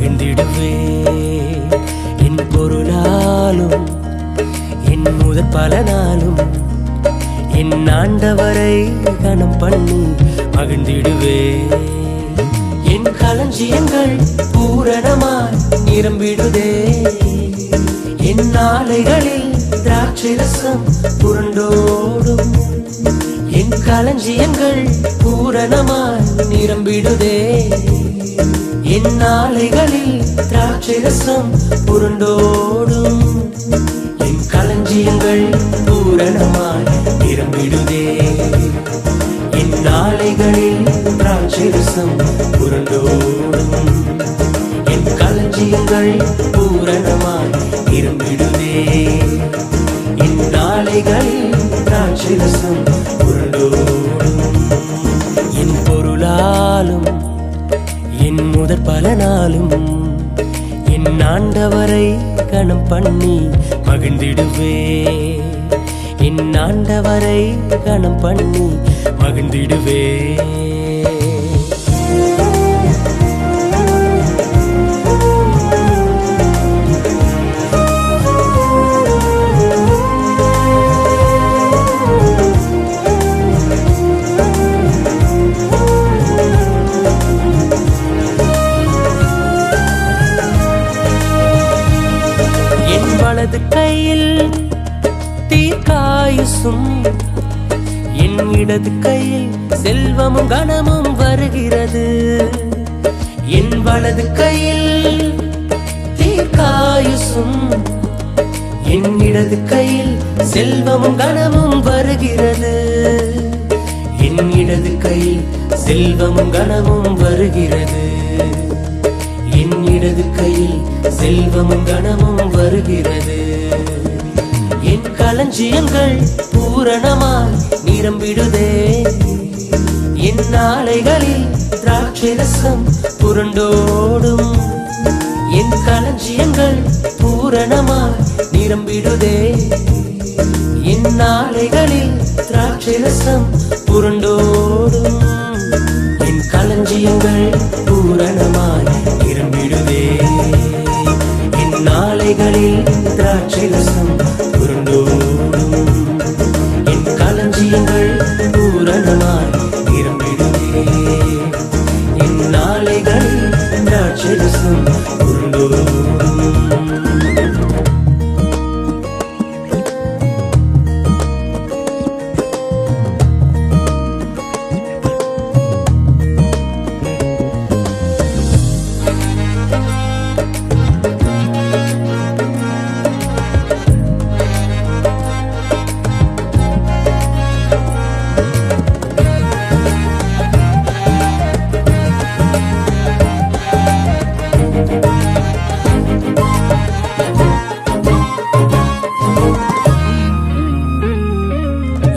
மகிழ்ந்திடுவே. என் பொருளாலும் என் முதற் பலனாலும் என் ஆண்டவரை கனம் பண்ணி மகிழ்ந்திடுவே. என் களஞ்சியங்கள் பூரணமாய் நிரம்பிடுதே. என் நாளைகளில் திராட்சை ரசம் புரண்டோடும். என் களஞ்சியங்கள் பூரணமாய் நிரம்பிடுதே. என் நாளைகளில் திராட்சை ரசம் புரண்டோடும். என் களஞ்சியங்கள் பூரணமாய் நிரம்பிடுதே. என் நாளைகளில் திராட்சை ரசம் புரண்டோடும். என் களஞ்சியங்கள் பூரணமாய் நிரம்பிடுதே. என் நாளைகளில் திராட்சை ரசம் புரண்டோடும். என் பொருளாலும் என் முதற் பலனாலும் என் ஆண்டவரை கனம் பண்ணி மகிழ்ந்திடுவே. என் ஆண்டவரை கனம் பண்ணி மகிழ்ந்திடுவே. என் வலது கையில் தீர்க்காயுசும் என் இடது கையில் செல்வமும் கனமும் வருகிறது. என் வலது கையில் தீர்க்காயுசும் என் இடது கையில் செல்வமும் கனமும் வருகிறது. என் இடது கையில் செல்வமும் கனமும் வருகிறது. என் இடது கையில் செல்வமும் கனமும் வருகிறது. என் களஞ்சியங்கள் பூரணமாய் நிரம்பிடுதே. என் நாளைகளில் திராட்சை ரசம் புரண்டோடும். என் களஞ்சியங்கள் பூரணமாய் நிரம்பிடுதே. என் நாளைகளில் திராட்சை ரசம் புரண்டோடும். என் களஞ்சியங்கள் பூரணமாய் நிரம்பிடுதே. என் நாளைகளில் திராட்சை ரசம் புரண்டோடும். என் களஞ்சியங்கள் பூரணமாய் நிரம்பிடுதே. என் நாளைகளில் திராட்சை ரசம் புரண்டோடும்.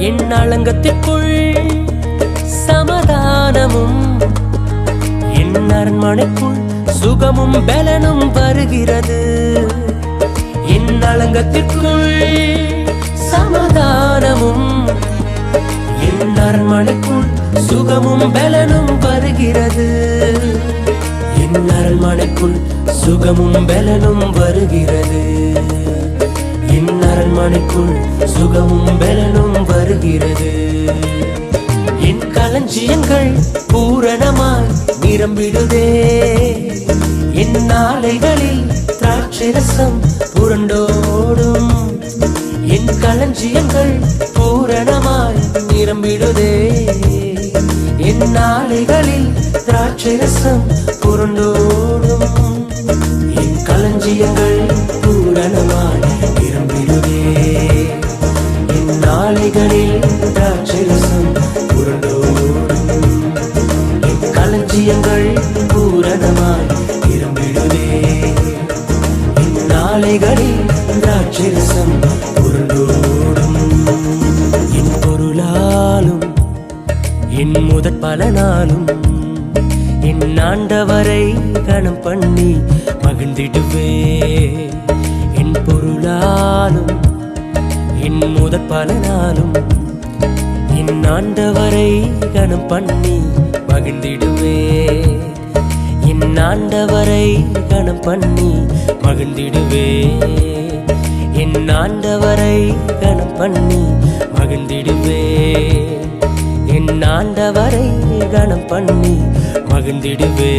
என் அலங்கத்திற்குள் சமாதானமும் என் அரண்மனைக்குள் சுகமும் பலனும் வருகிறது. என் அலங்கத்திற்குள் சமாதானமும் என் அரண்மனைக்குள் சுகமும் பலனும் வருகிறது. என் அரண்மனைக்குள் சுகமும் பலனும் வருகிறது. என் அரண்மனைக்குள் சுகமும் பலனும் வருகிறது. என் களஞ்சியங்கள் பூரணமாய் நிரம்பிடுதே. என் நாளைகளில் திராட்சை ரசம் புரண்டோடும். என் களஞ்சியங்கள் பூரணமாய் நிரம்பிடுதே. என் நாளைகளில் திராட்சை ரசம் புரண்டோடும். என் களஞ்சியங்கள் பூரணமாய் நிரம்பிடுதே. என் நாளைகளில் திராட்சை ரசம் புரண்டோடும். என் களஞ்சியங்கள் பூரணமாய் நிரம்பிடுதே. என் நாளைகளில் திராட்சை ரசம் புரண்டோடும். என் பொருளாலும் என் முதற் பலனாலும் என் ஆண்டவரை கனம் பண்ணி மகிழ்ந்திடுவே. என் பொருளாலும் என் முதற் பலனாலும் என் ஆண்டவரை கனம் பண்ணி மகிழ்ந்திடுவே. என் ஆண்டவரை கணம் பண்ணி மகிழ்ந்திடுவே. என் ஆண்டவரை கணம் பண்ணி மகிழ்ந்திடுவே. என் ஆண்டவரை கணம் பண்ணி மகிழ்ந்திடுவே.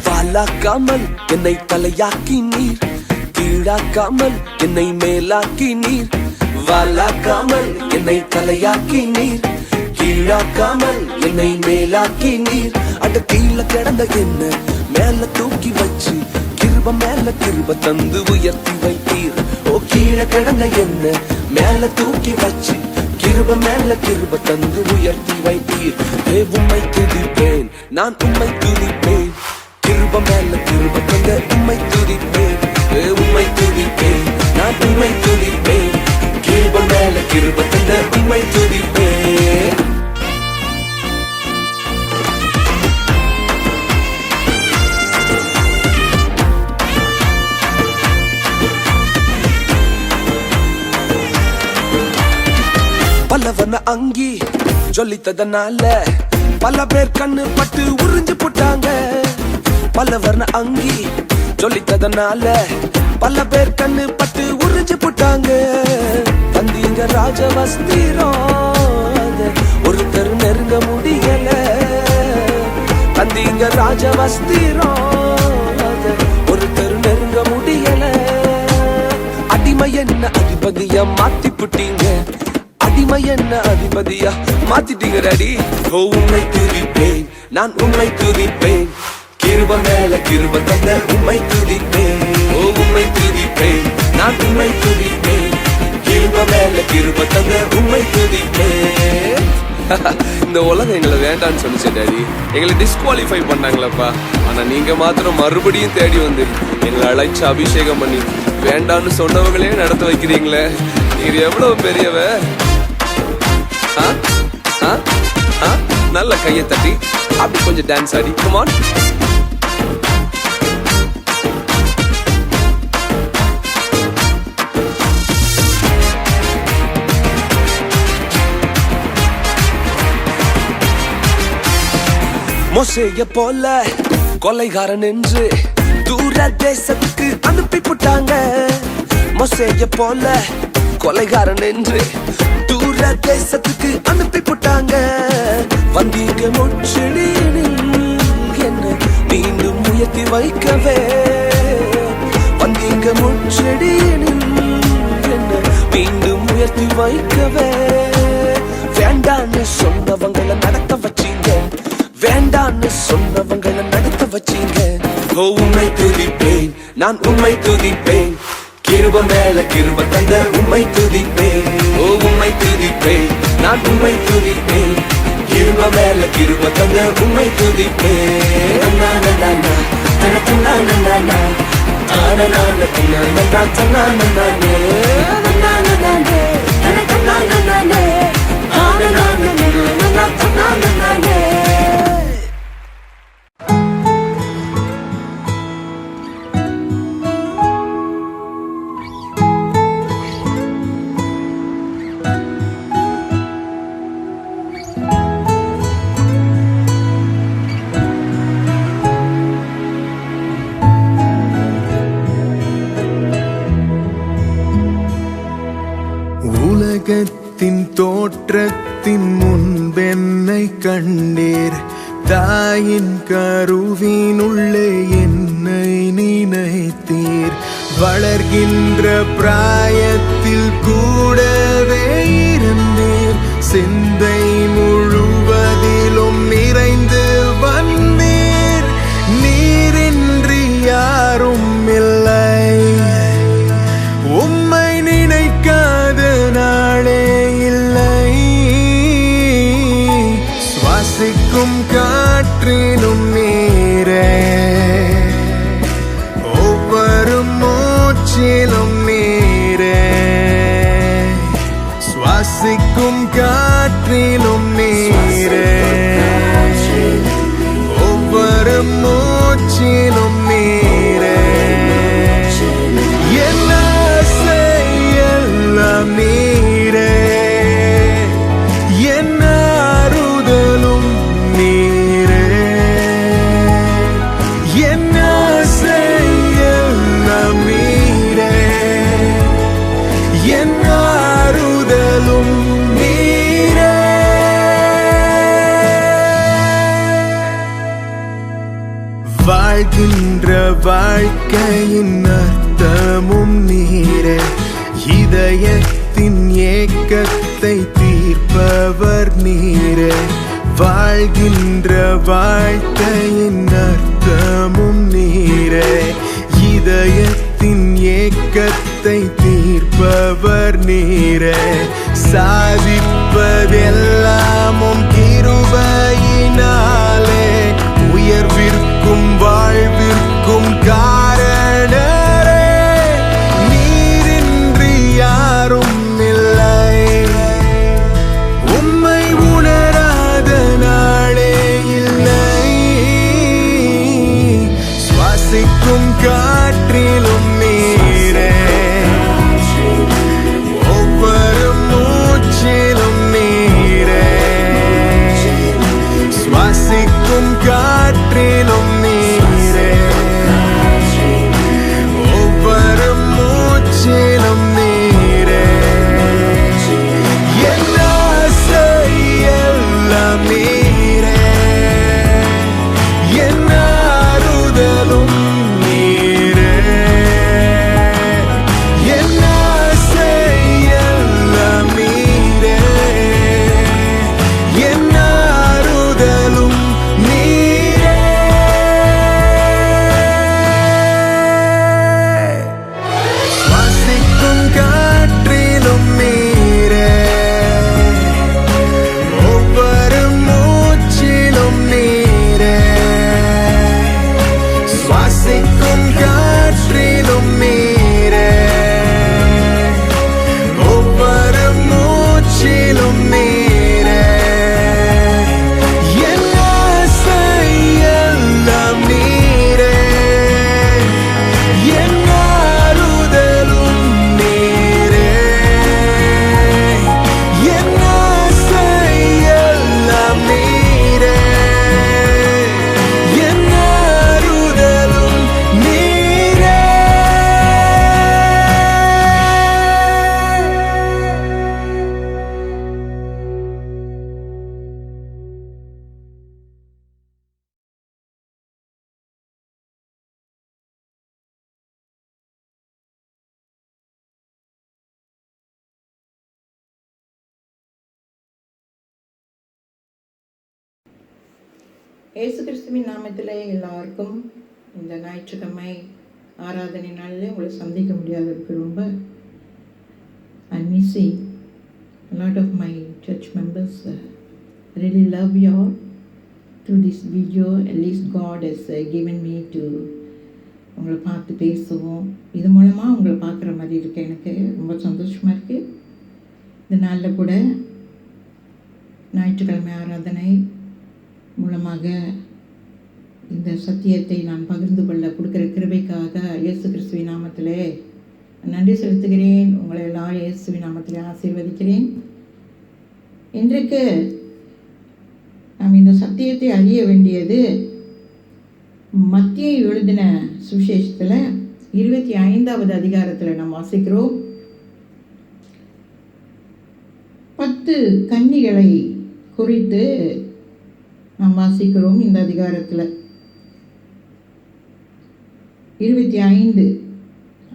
வாலாக்காமல் என்னை தலையாக்கி நீர், கீழாக்காமல் என்னை மேலாக்கி நீர். வாலாக்காமல் என்னை தலையாக்கி நீர், கீழாக்காமல் என்னை மேலாக்கி நீர். அட கீழ கிடந்த என்ன மேல தூக்கி வச்சு கிருப மேல கிருப தந்து உயர்த்தி வைத்தீர். ஓ கீழே கிடந்த என்ன மேல தூக்கி வச்சு கிருப மேல கிருப தந்து உயர்த்தி வைத்தீர். உம்மை துதிப்பேன், நான் உம்மை துதிப்பேன். கிருப மேல கிருப தந்த உம்மை துதிப்பேன். உம்மை துதிப்பேன், நான் உம்மை துதிப்பேன். கிருப மேல கிருப தந்த உம்மை துதிப்பேன். பலவன அங்கி சொல்லித்ததனால பல பேர் கண்ணு பட்டு உறிஞ்சு போட்டாங்க. பலவர்ண அங்கி சொல்லித்ததனால பல பேர் கண்ணு பட்டு உறிஞ்சு போட்டாங்க. வந்தீங்க ராஜவஸ்திரம் ஒருத்தர் நெருங்க முடியல. வந்தீங்க ராஜவஸ்திரம் ஒருத்தர் நெருங்க முடியல. அடிமை என்ன அதிபதியா மாத்தி புட்டீங்க. அடிமை என்ன அதிபதியா மாத்திட்டீங்க டாடி. ஓ உம்மை துதிப்பேன், நான் உம்மை துதிப்பேன். கிருப மேல கிருப தந்த உம்மை துதிப்பேன். ஓ உம்மை துதிப்பேன், நான் உம்மை துதிப்பேன். கிருப மேல கிருப தந்த உம்மை துதிப்பேன். இந்த உலகம் எங்களை வேண்டான்னு சொல்லிச்சு டாடி. எங்களை டிஸ்குவாலிஃபை பண்ணாங்களப்பா. ஆனா நீங்க மாத்திரம் மறுபடியும் தேடி வந்து எங்களை அழைச்சு அபிஷேகம் பண்ணி வேண்டான்னு சொன்னவங்களே நடத்த வைக்கிறீங்களே. நீர் எவ்வளவு பெரியவ. நல்ல கையை தட்டி அப்படி கொஞ்சம் டான்ஸ் ஆடி. Come on. மோசேய போல கொலைகாரன் என்று தூர தேசத்துக்கு அனுப்பி போட்டாங்க. மோசேய போல கொலைகாரன் என்று தூர தேசத்துக்கு அனுப்பி போட்டாங்க. வந்தீங்க முச்செடியில் என்ன மீண்டும் உயர்த்தி வைக்கவே. வந்தீங்க முச்செடியில் என்ன மீண்டும் உயர்த்தி வைக்கவே. வேண்டான்னு சொன்னவங்களை நடத்த வச்சீங்க. வேண்டான்னு சொன்னவங்களை நடத்த வச்சீங்க. ஓ உம்மை துதிப்பேன், நான் உம்மை துதிப்பேன். கிருப மேல கிருப தந்த உம்மை துதிப்பேன். ஓ உம்மை துதிப்பேன், நான் உம்மை துதிப்பேன். கிருப மேல கிருப தந்த உம்மை துதிப்பேன். உலகத்தின் தோற்றத்தின் முன்பென்னை கண்டீர். தாயின் கருவினுள்ளே என்னை நினைத்தீர். வளர்கின்ற பிராயத்தில் கூடவே இருந்தீர். சிந்தை முழுவதிலும் நிறைந்து வந்தீர். நீரின்றி யாரும் இல்லை. உம்மை நினைக்காத நாளே இல்லை. சுவாசிக்கும் காற்றிலும் நீரே. ஒவ்வொரு மூச்சிலும் நீரே. சுவாசிக்கும் காற்றிலும் நீரே. ஒவ்வொரு மூச்சிலும் நீரே. என்ன செய்யலாம் நீரே. என்ன ஆறுதலும் நீரே. என்ன செய்யலாம் நீரே. என்ன ஆறுதலும் நீரே. வாழ்கின்ற வாழ்க்கையின் அர்த்தமும் நீரே. இதயத்தின் ஏக்கத்தை தீர்ப்பவர் நீரே. வாழ்கின்ற வாழ்க்கையின் அர்த்தமும் நீரே. இதயத்தின் ஏக்கத்தை தீர்ப்பவர் நீரே. சாதிப்பதெல்லாமும் கிருபையினாலே. உயர்விற்கும் வாழ்விற்கும் காரணரே. நீரின்றி யாரும் இல்லை. உம்மை உணராத நாளே இல்லை. சுவாசிக்கும் காற்றிலும் நீரே. ஒவ்வொரு மூச்சிலும் நீரே. சுவாசிக்கும் காற்றிலும் நீரே. ஒவ்வொரு மூச்சிலும் நீரே. என் ஆசை எல்லாம் நீரே. என் ஆறுதலும் நீரே. என் ஆசை எல்லாம் நீரே. என் ஆறுதலும் நீரே. சுவாசிக்கும் காற்றிலும் நீரே. ஒவ்வொரு மூச்சிலும் நீரே. சுவாசிக்கும் காற்றிலும் நீரே. ஒவ்வொரு மூச்சிலும் நீரே. என் ஆசை எல்லாம் நீரே. என் ஆறுதலும் நீரே. என் ஆசை எல்லாம் நீரே. என் ஆறுதலும் நீரே. இயேசு கிறிஸ்துவின் நாமத்திலே எல்லாருக்கும் இந்த ஞாயிற்றுக்கிழமை ஆராதனை நாளில் உங்களை சந்திக்க முடியாததுக்கு ரொம்ப I'm missing a lot of my church members. Really love you all. Through this video, at least God has given me to உங்களை பார்த்து பேசுவோம். இது மூலமாக உங்களை பார்க்குற மாதிரி இருக்கு. எனக்கு ரொம்ப சந்தோஷமாக இருக்குது. இந்த நாளில் கூட ஞாயிற்றுக்கிழமை ஆராதனை மூலமாக இந்த சத்தியத்தை நான் பகிர்ந்து கொள்ள கொடுக்குற கிருபைக்காக இயேசு கிறிஸ்துவின் நாமத்திலே நன்றி செலுத்துகிறேன். உங்களை எல்லாம் இயேசுவின் நாமத்திலே ஆசீர்வதிக்கிறேன். இன்றைக்கு நாம் இந்த சத்தியத்தை அறிய வேண்டியது மத்தேயு எழுதின சுவிசேஷத்தில் 25வது அதிகாரத்தில் நாம் வாசிக்கிறோம். 10 கன்னிகளை குறித்து நாம் வாசிக்கிறோம். இந்த அதிகாரத்தில் 25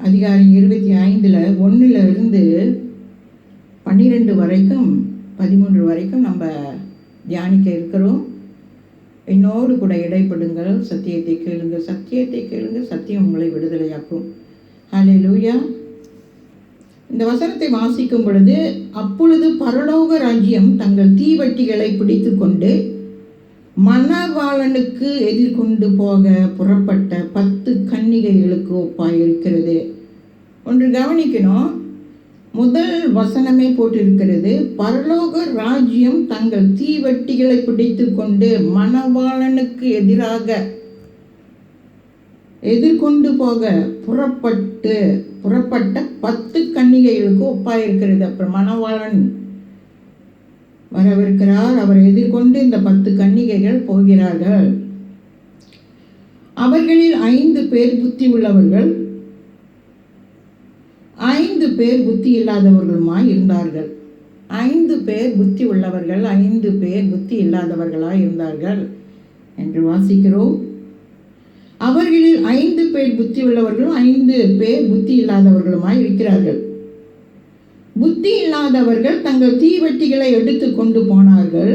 அதிகாரம் 25ல் 1லிருந்து 12 வரைக்கும் 13 வரைக்கும் நம்ம தியானிக்க இருக்கிறோம். என்னோடு கூட இடைப்படுங்கள். சத்தியத்தை கேளுங்கள், சத்தியத்தை கேளுங்கள், சத்தியம் உங்களை விடுதலையாக்கும். ஹல்லேலூயா. இந்த வசனத்தை வாசிக்கும் பொழுது, அப்பொழுது பரலோக ராஜ்யம் தங்கள் தீவட்டிகளை பிடித்து கொண்டு மணவாளனுக்கு எதிர்கொண்டு போக புறப்பட்ட 10 கன்னிகைகளுக்கு ஒப்பாயிருக்கிறது. ஒன்று கவனிக்கணும். முதல் வசனமே போட்டிருக்கிறது, பரலோக ராஜ்யம் தங்கள் தீவட்டிகளை பிடித்து கொண்டு மணவாளனுக்கு எதிர்கொண்டு போக புறப்பட்ட 10 கன்னிகைகளுக்கு ஒப்பாயிருக்கிறது. அப்புறம் மணவாளன் வரவிருக்கிறார். அவர் எதிர்கொண்டு இந்த 10 கன்னிகைகள் போகிறார்கள். அவர்களில் 5 பேர் புத்தி உள்ளவர்கள், 5 பேர் புத்தி இல்லாதவர்களுமாய் இருந்தார்கள். 5 பேர் புத்தி உள்ளவர்கள், 5 பேர் புத்தி இல்லாதவர்களாய் இருந்தார்கள் என்று வாசிக்கிறோம். அவர்களில் 5 பேர் புத்தி உள்ளவர்களும் 5 பேர் புத்தி இல்லாதவர்களுமாய் இருக்கிறார்கள். புத்தி இல்லாதவர்கள் தங்கள் தீவட்டிகளை எடுத்து கொண்டு போனார்கள்.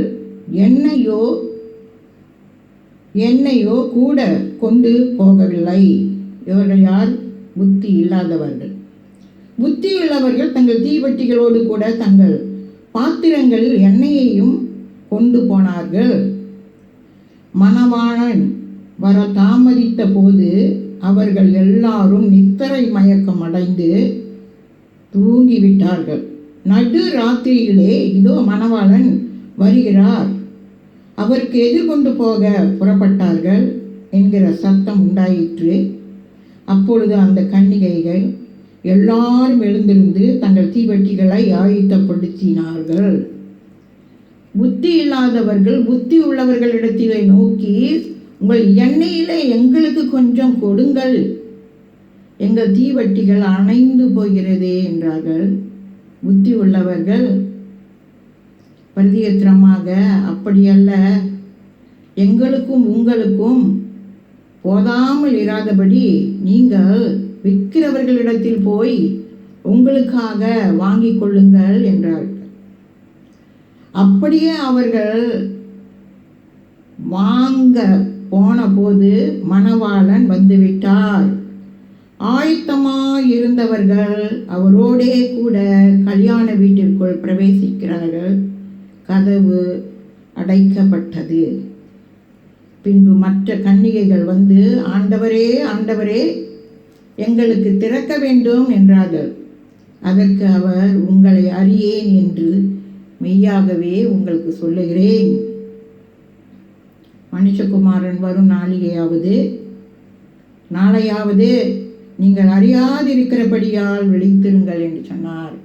எண்ணெயோ கூட கொண்டு போகவில்லை. இவர்கள் யார்? புத்தி இல்லாதவர்கள். புத்தியுள்ளவர்கள் தங்கள் தீவட்டிகளோடு கூட தங்கள் பாத்திரங்களில் எண்ணெயையும் கொண்டு போனார்கள். மணவாளன் வர தாமதித்த போது அவர்கள் எல்லாரும் நித்திரை மயக்கம் அடைந்து தூங்கிவிட்டார்கள். நடு ராத்திரியிலே இதோ மணவாளன் வருகிறார், அவருக்கு எதிர்கொண்டு போக புறப்பட்டார்கள் என்கிற சத்தம் உண்டாயிற்று. அப்பொழுது அந்த கன்னிகைகள் எல்லாரும் எழுந்திருந்து தங்கள் தீவட்டிகளை ஆயத்தப்படுத்தினார்கள். புத்தி இல்லாதவர்கள் புத்தி உள்ளவர்களிடத்திலே நோக்கி, உங்கள் எண்ணெயிலே எங்களுக்கு கொஞ்சம் கொடுங்கள், எங்கள் தீவட்டிகள் அணைந்து போகிறதே என்றார்கள். புத்தி உள்ளவர்கள் பிரதியத்திரமாக, அப்படியல்ல, எங்களுக்கும் உங்களுக்கும் போதாமல் இராதபடி நீங்கள் விற்கிறவர்களிடத்தில் போய் உங்களுக்காக வாங்கிக் கொள்ளுங்கள் என்றார்கள். அப்படியே அவர்கள் வாங்க போன போது மணவாளன் வந்துவிட்டார். ஆயத்தமாயிருந்தவர்கள் அவரோடே கூட கல்யாண வீட்டிற்குள் பிரவேசிக்கிறார்கள். கதவு அடைக்கப்பட்டது. பின்பு மற்ற கன்னிகைகள் வந்து, ஆண்டவரே, ஆண்டவரே, எங்களுக்கு திறக்க வேண்டும் என்றார்கள். அதற்கு அவர், உங்களை அறியேன் என்று மெய்யாகவே உங்களுக்கு சொல்லுகிறேன், மனுஷகுமாரன் வரும் நாளையாவது நீங்கள் அறியாதிருக்கிறபடியால் விழித்திருங்கள் என்று சொன்னார்.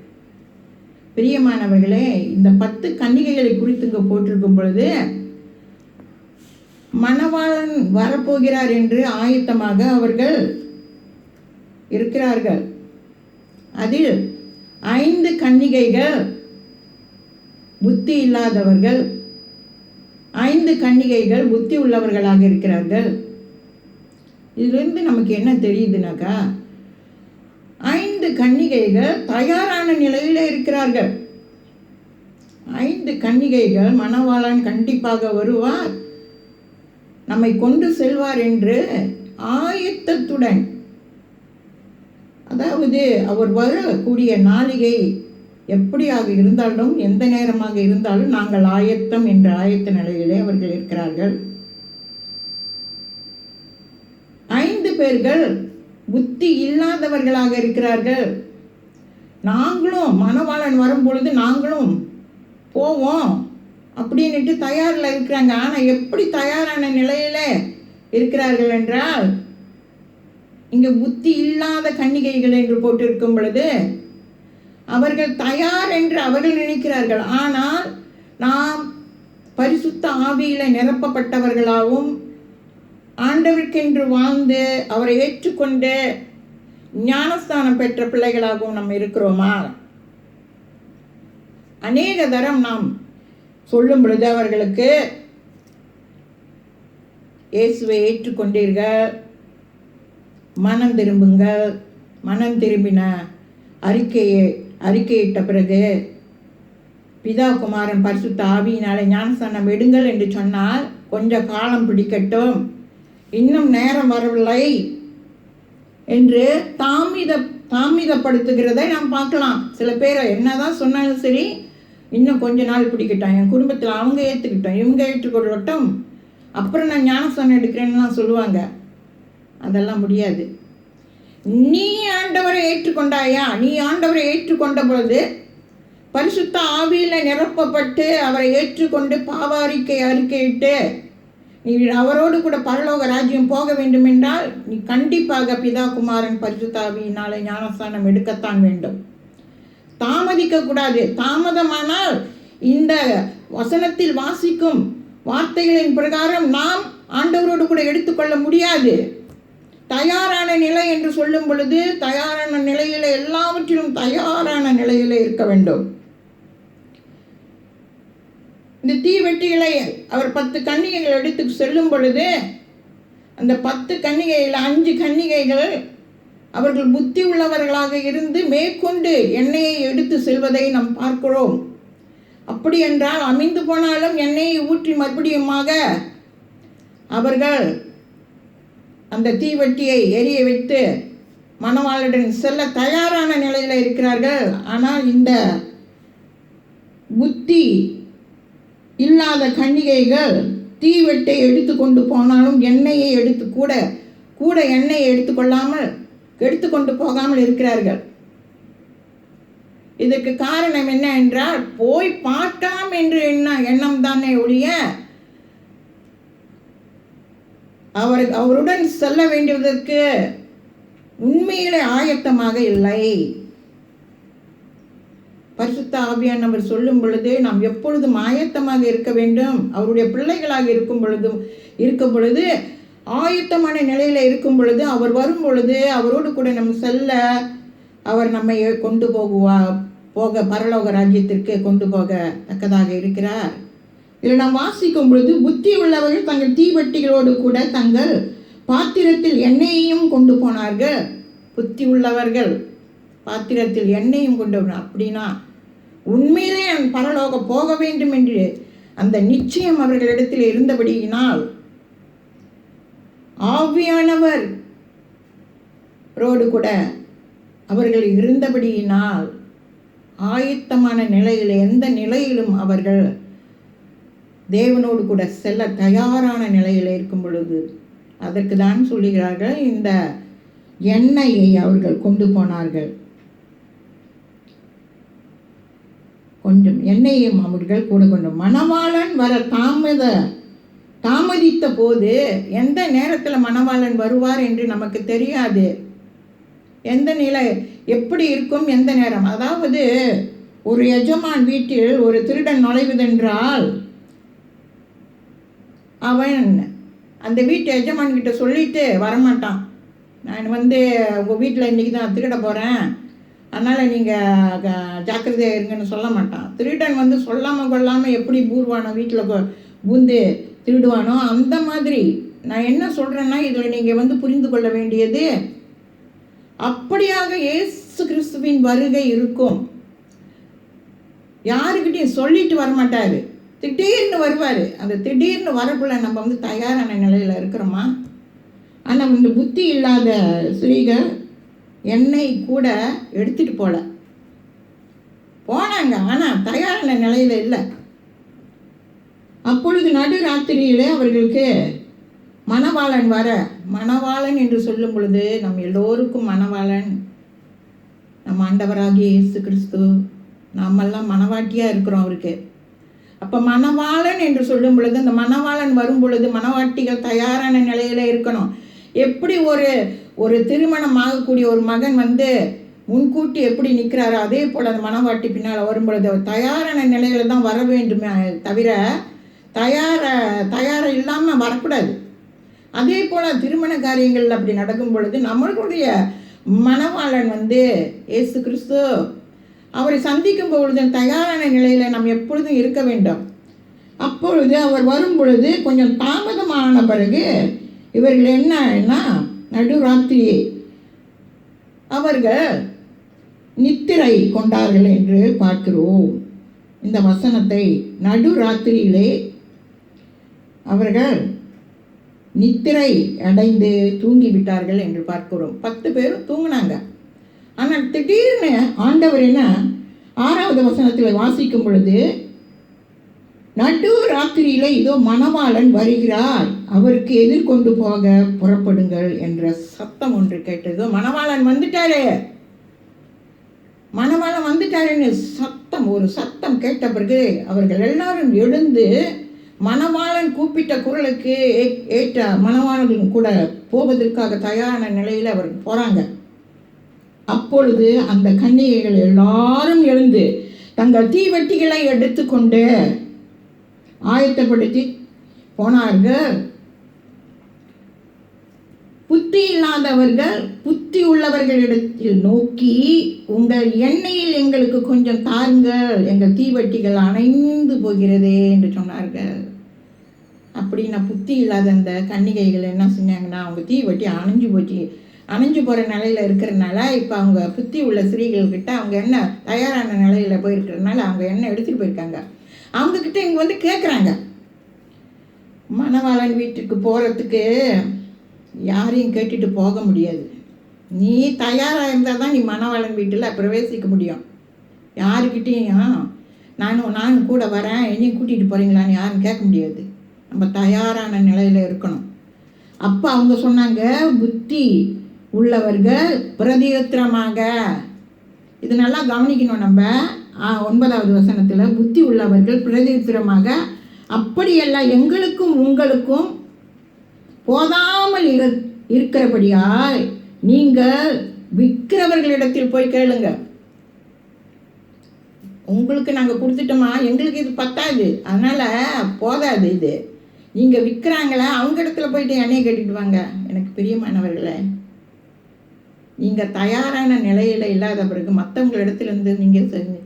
பிரியமானவர்களே, இந்த 10 கன்னிகைகளை குறித்து இங்கே போட்டிருக்கும் பொழுது மணவாளன் வரப்போகிறார் என்று ஆயத்தமாக அவர்கள் இருக்கிறார்கள். அதில் 5 கன்னிகைகள் புத்தி இல்லாதவர்கள், 5 கன்னிகைகள் புத்தி உள்ளவர்களாக இருக்கிறார்கள். இதிலிருந்து நமக்கு என்ன தெரியுதுனாக்கா, 5 கன்னிகைகள் தயாரான நிலையில் இருக்கிறார்கள். 5 கன்னிகைகள் மணவாளன் கண்டிப்பாக வருவார், நம்மை கொண்டு செல்வார் என்று ஆயத்தத்துடன், அதாவது அவர் வரக்கூடிய நாளிகை எப்படியாக இருந்தாலும் எந்த நேரமாக இருந்தாலும் நாங்கள் ஆயத்தம் என்ற ஆயத்த நிலையிலே அவர்கள் இருக்கிறார்கள். 5 பேர்கள் புத்தி இல்லாதவர்களாக இருக்கிறார்கள். நாங்களும் மணவாளன் வரும் பொழுது நாங்களும் போவோம் அப்படின்ட்டு தயாரில் இருக்கிறாங்க. ஆனால் எப்படி தயாரான நிலையில இருக்கிறார்கள் என்றால், இங்கே புத்தி இல்லாத கன்னிகைகள் என்று போட்டிருக்கும் பொழுது அவர்கள் தயார் என்று அவர்கள் நினைக்கிறார்கள். ஆனால் நாம் பரிசுத்த ஆவியில நிரப்பப்பட்டவர்களாகவும் ஆண்டவருக்கென்று வாழ்ந்து அவரை ஏற்றுக்கொண்டு ஞானஸ்தானம் பெற்ற பிள்ளைகளாகவும் நாம் இருக்கிறோமா? அநேக தரம் நாம் சொல்லும் பொழுது அவர்களுக்கு, இயேசுவை ஏற்றுக்கொண்டீர்கள், மனம் திரும்புங்கள், மனம் திரும்பின அறிக்கையிட்ட பிறகு பிதா குமாரன் பரிசுத்த ஆவியினாலே ஞானஸ்தானம் எடுங்கள் என்று சொன்னால் கொஞ்சம் காலம் பிடிக்கட்டும், இன்னும் நேரம் வரவில்லை என்று தாமதப்படுத்துகிறதை நாம் பார்க்கலாம். சில பேர் என்னதான் சொன்னாலும் சரி, இன்னும் கொஞ்ச நாள் பிடிக்கட்டும், என் குடும்பத்தில் அவங்க ஏற்றுக்கிட்டோம், இவங்க ஏற்றுக்கொள்ளட்டும், அப்புறம் நான் ஞானஸ்தானம் எடுக்கிறேன்னு சொல்லுவாங்க. அதெல்லாம் முடியாது. நீ ஆண்டவரை ஏற்றுக்கொண்டாயா? நீ ஆண்டவரை ஏற்றுக்கொண்ட பொழுது பரிசுத்த ஆவியில நிரப்பப்பட்டு அவரை ஏற்றுக்கொண்டு பாவ அறிக்கையிட்டு நீ அவரோடு கூட பரலோக ராஜ்யம் போக வேண்டும் என்றால் நீ கண்டிப்பாக பிதா குமாரன் பரிசுத்த ஆவியினாலே ஞானஸ்தானம் எடுக்கத்தான் வேண்டும். தாமதிக்க கூடாது. தாமதமானால் இந்த வசனத்தில் வாசிக்கும் வார்த்தைகளின் பிரகாரம் நாம் ஆண்டவரோடு கூட எடுத்துக்கொள்ள முடியாது. தயாரான நிலை என்று சொல்லும் பொழுது தயாரான நிலையில, எல்லாவற்றிலும் தயாரான நிலையில இருக்க வேண்டும். இந்த தீவெட்டிகளை அவர் 10 கன்னிகைகள் எடுத்து செல்லும் பொழுது அந்த 10 கன்னிகைகள் 5 கன்னிகைகள் அவர்கள் புத்தி உள்ளவர்களாக இருந்து மேற்கொண்டு எண்ணெயை எடுத்து செல்வதை நாம் பார்க்கிறோம். அப்படி என்றால் அமைந்து போனாலும் எண்ணெயை ஊற்றி மறுபடியுமாக அவர்கள் அந்த தீவட்டியை எரிய வைத்து மணவாளுடன் செல்ல தயாரான நிலையில் இருக்கிறார்கள். ஆனால் இந்த புத்தி இல்லாத கன்னிகைகள் தீவெட்டை எடுத்து கொண்டு போனாலும் எண்ணெயை எடுத்து கூட எண்ணெயை எடுத்துக்கொண்டு போகாமல் இருக்கிறார்கள். இதற்கு காரணம் என்ன என்றால், போய் பார்க்கலாம் என்று எண்ணம் தானே ஒழிய அவருடன் செல்ல வேண்டியதற்கு உண்மையிலே ஆயத்தமாக இல்லை. பரிசுத்த ஆவியானவர் சொல்லும் பொழுது நாம் எப்பொழுதும் ஆயத்தமாக இருக்க வேண்டும். அவருடைய பிள்ளைகளாக இருக்கும் பொழுது ஆயத்தமான நிலையில் இருக்கும் பொழுது, அவர் வரும் பொழுது அவரோடு கூட நம்ம செல்ல அவர் நம்மை கொண்டு போக பரலோக ராஜ்யத்திற்கு கொண்டு போக தக்கதாக இருக்கிறார். இதில் நாம் வாசிக்கும் பொழுது, புத்தி உள்ளவர்கள் தங்கள் தீவட்டிகளோடு கூட தங்கள் பாத்திரத்தில் எண்ணெயையும் கொண்டு போனார்கள். புத்தி உள்ளவர்கள் பாத்திரத்தில் எண்ணெயும் கொண்டு போனார். அப்படின்னா உண்மையிலே பரலோக போக வேண்டும் என்று அந்த நிச்சயம் அவர்களிடத்தில் இருந்தபடியினால், ஆவியானவர் ரோடு கூட அவர்கள் இருந்தபடியினால், ஆயத்தமான நிலையில் எந்த நிலையிலும் அவர்கள் தேவனோடு கூட செல்ல தயாரான நிலையில் இருக்கும் பொழுது, அதற்கு தான் சொல்லுகிறார்கள் இந்த எண்ணெயை அவர்கள் கொண்டு போனார்கள். கொஞ்சம் எண்ணெயும் அவர்கள் கூட கொண்டு மணவாளன் வர தாமதித்த போது, எந்த நேரத்தில் மணவாளன் வருவார் என்று நமக்கு தெரியாது. எந்த நிலை எப்படி இருக்கும், எந்த நேரம். அதாவது ஒரு எஜமான் வீட்டில் ஒரு திருடன் நுழைவதென்றால் அவன் அந்த வீட்டு எஜமான் கிட்ட சொல்லிட்டு வரமாட்டான். நான் உங்கள் வீட்டில் இன்றைக்கி தான் திருட போகிறேன், அதனால் நீங்கள் ஜாக்கிரதையாக இருங்கன்னு சொல்ல மாட்டான். திருடன் சொல்லாமல் கொள்ளாமல் எப்படி பூர்வானோ வீட்டில் பூந்து திருடுவானோ அந்த மாதிரி. நான் என்ன சொல்கிறேன்னா, இதில் நீங்கள் புரிந்து கொள்ள வேண்டியது, அப்படியாக இயேசு கிறிஸ்துவின் வருகை இருக்கும். யாருக்கிட்டையும் சொல்லிட்டு வரமாட்டார், திடீர்னு வருவார். அந்த திடீர்னு வரக்குள்ள நம்ம தயாரான நிலையில் இருக்கிறோமா? ஆனால் இந்த புத்தி இல்லாத ஸ்திரீகள் எண்ணெய் கூட எடுத்துகிட்டு போனாங்க, ஆனால் தயாரான நிலையில் இல்லை. அப்பொழுது நடுராத்திரியிலே அவர்களுக்கு மணவாளன் என்று சொல்லும் பொழுது நம் எல்லோருக்கும் மணவாளன் நம்ம ஆண்டவராகிய இயேசு கிறிஸ்து. நாமெல்லாம் மணவாட்டியாக இருக்கிறோம் அவருக்கு. அப்போ மணவாளன் என்று சொல்லும் பொழுது, அந்த மணவாளன் வரும் பொழுது மணவாட்டிகள் தயாரான நிலையில் இருக்கணும். எப்படி ஒரு திருமணம் ஆகக்கூடிய ஒரு மகன் முன்கூட்டி எப்படி நிற்கிறாரோ, அதே போல் அந்த மணவாட்டி பின்னால் வரும் பொழுது அவர் தயாரான நிலையில் தான் வர வேண்டுமே தவிர தயார இல்லாமல் வரக்கூடாது. அதே போல் திருமண காரியங்கள் அப்படி நடக்கும் பொழுது நம்மளுடைய மணவாளன் இயேசு கிறிஸ்து, அவரை சந்திக்கும் பொழுது தயாரான நிலையில் நாம் எப்பொழுதும் இருக்க வேண்டும். அப்பொழுது அவர் வரும் பொழுது கொஞ்சம் தாமதமான பிறகு இவர்கள் என்னன்னா, நடுராத்திரி அவர்கள் நித்திரை கொண்டார்கள் என்று பார்க்கிறோம். இந்த வசனத்தை, நடுராத்திரியிலே அவர்கள் நித்திரை அடைந்து தூங்கிவிட்டார்கள் என்று பார்க்கிறோம். 10 பேரும் தூங்கினாங்க. ஆனால் திடீர்னு ஆண்டவர் 6வது வசனத்தில் வாசிக்கும் பொழுது, நடு ராத்திரியில இதோ மணவாளன் வருகிறார், அவருக்கு எதிர்கொண்டு போக புறப்படுங்கள் என்ற சத்தம் ஒன்று கேட்டது. மணவாளன் வந்துட்டாருன்னு ஒரு சத்தம் கேட்ட பிறகு அவர்கள் எல்லாரும் எழுந்து மணவாளன் கூப்பிட்ட குரலுக்கு ஏற்ற மணவாளன் கூட போவதற்காக தயாரான நிலையில் அவர் போகிறாங்க. அப்பொழுது அந்த கன்னிகைகள் எல்லாரும் எழுந்து தங்கள் தீவட்டிகளை எடுத்துக்கொண்டு ஆயத்தப்படுத்தி போனார்கள். புத்தி இல்லாதவர்கள் புத்தி உள்ளவர்களிடத்தில் நோக்கி, உங்கள் எண்ணெயில் எங்களுக்கு கொஞ்சம் தாருங்கள், எங்கள் தீவட்டிகள் அணைந்து போகிறதே என்று சொன்னார்கள். அப்படின்னா புத்தி இல்லாத அந்த கன்னிகைகள் என்ன செஞ்சாங்கன்னா, அவங்க தீவட்டி அணைஞ்சு போச்சு, அணைஞ்சு போகிற நிலையில் இருக்கிறனால இப்போ அவங்க புத்தி உள்ள ஸ்திரீகள்கிட்ட அவங்க என்ன தயாரான நிலையில் போயிருக்கிறதுனால அவங்க என்ன எடுத்துகிட்டு போயிருக்காங்க. அவங்கக்கிட்ட இங்கே வந்து கேட்குறாங்க, மணவாளன் வீட்டுக்கு போகிறதுக்கு யாரையும் கேட்டுட்டு போக முடியாது. நீ தயாராக இருந்தால் தான் நீ மணவாளன் வீட்டில் பிரவேசிக்க முடியும். யாருக்கிட்டேயும் நானும் கூட வரேன், என்னையும் கூட்டிகிட்டு போகிறீங்களான்னு யாரும் கேட்க முடியாது. நம்ம தயாரான நிலையில் இருக்கணும். அப்போ அவங்க சொன்னாங்க, புத்தி உள்ளவர்கள் பிரதியுத்திரமாக. இது நல்லா கவனிக்கணும். நம்ம 9வது வசனத்தில் புத்தி உள்ளவர்கள் பிரதியுத்திரமாக, அப்படியெல்லாம் எங்களுக்கும் உங்களுக்கும் போதாமல் இருக்கிறபடியால் நீங்கள் விற்கிறவர்களிடத்தில் போய் கேளுங்க. உங்களுக்கு நாங்கள் கொடுத்துட்டோமா, எங்களுக்கு இது பத்தாது, அதனால் போதாது, இது நீங்கள் விற்கிறாங்களே அவங்க இடத்துல போயிட்டு எண்ணெயை கட்டிட்டு வாங்க. எனக்கு பிரியமானவர்களே, நீங்கள் தயாரான நிலையில் இல்லாத பிறகு மற்றவங்க இடத்துலேருந்து நீங்கள்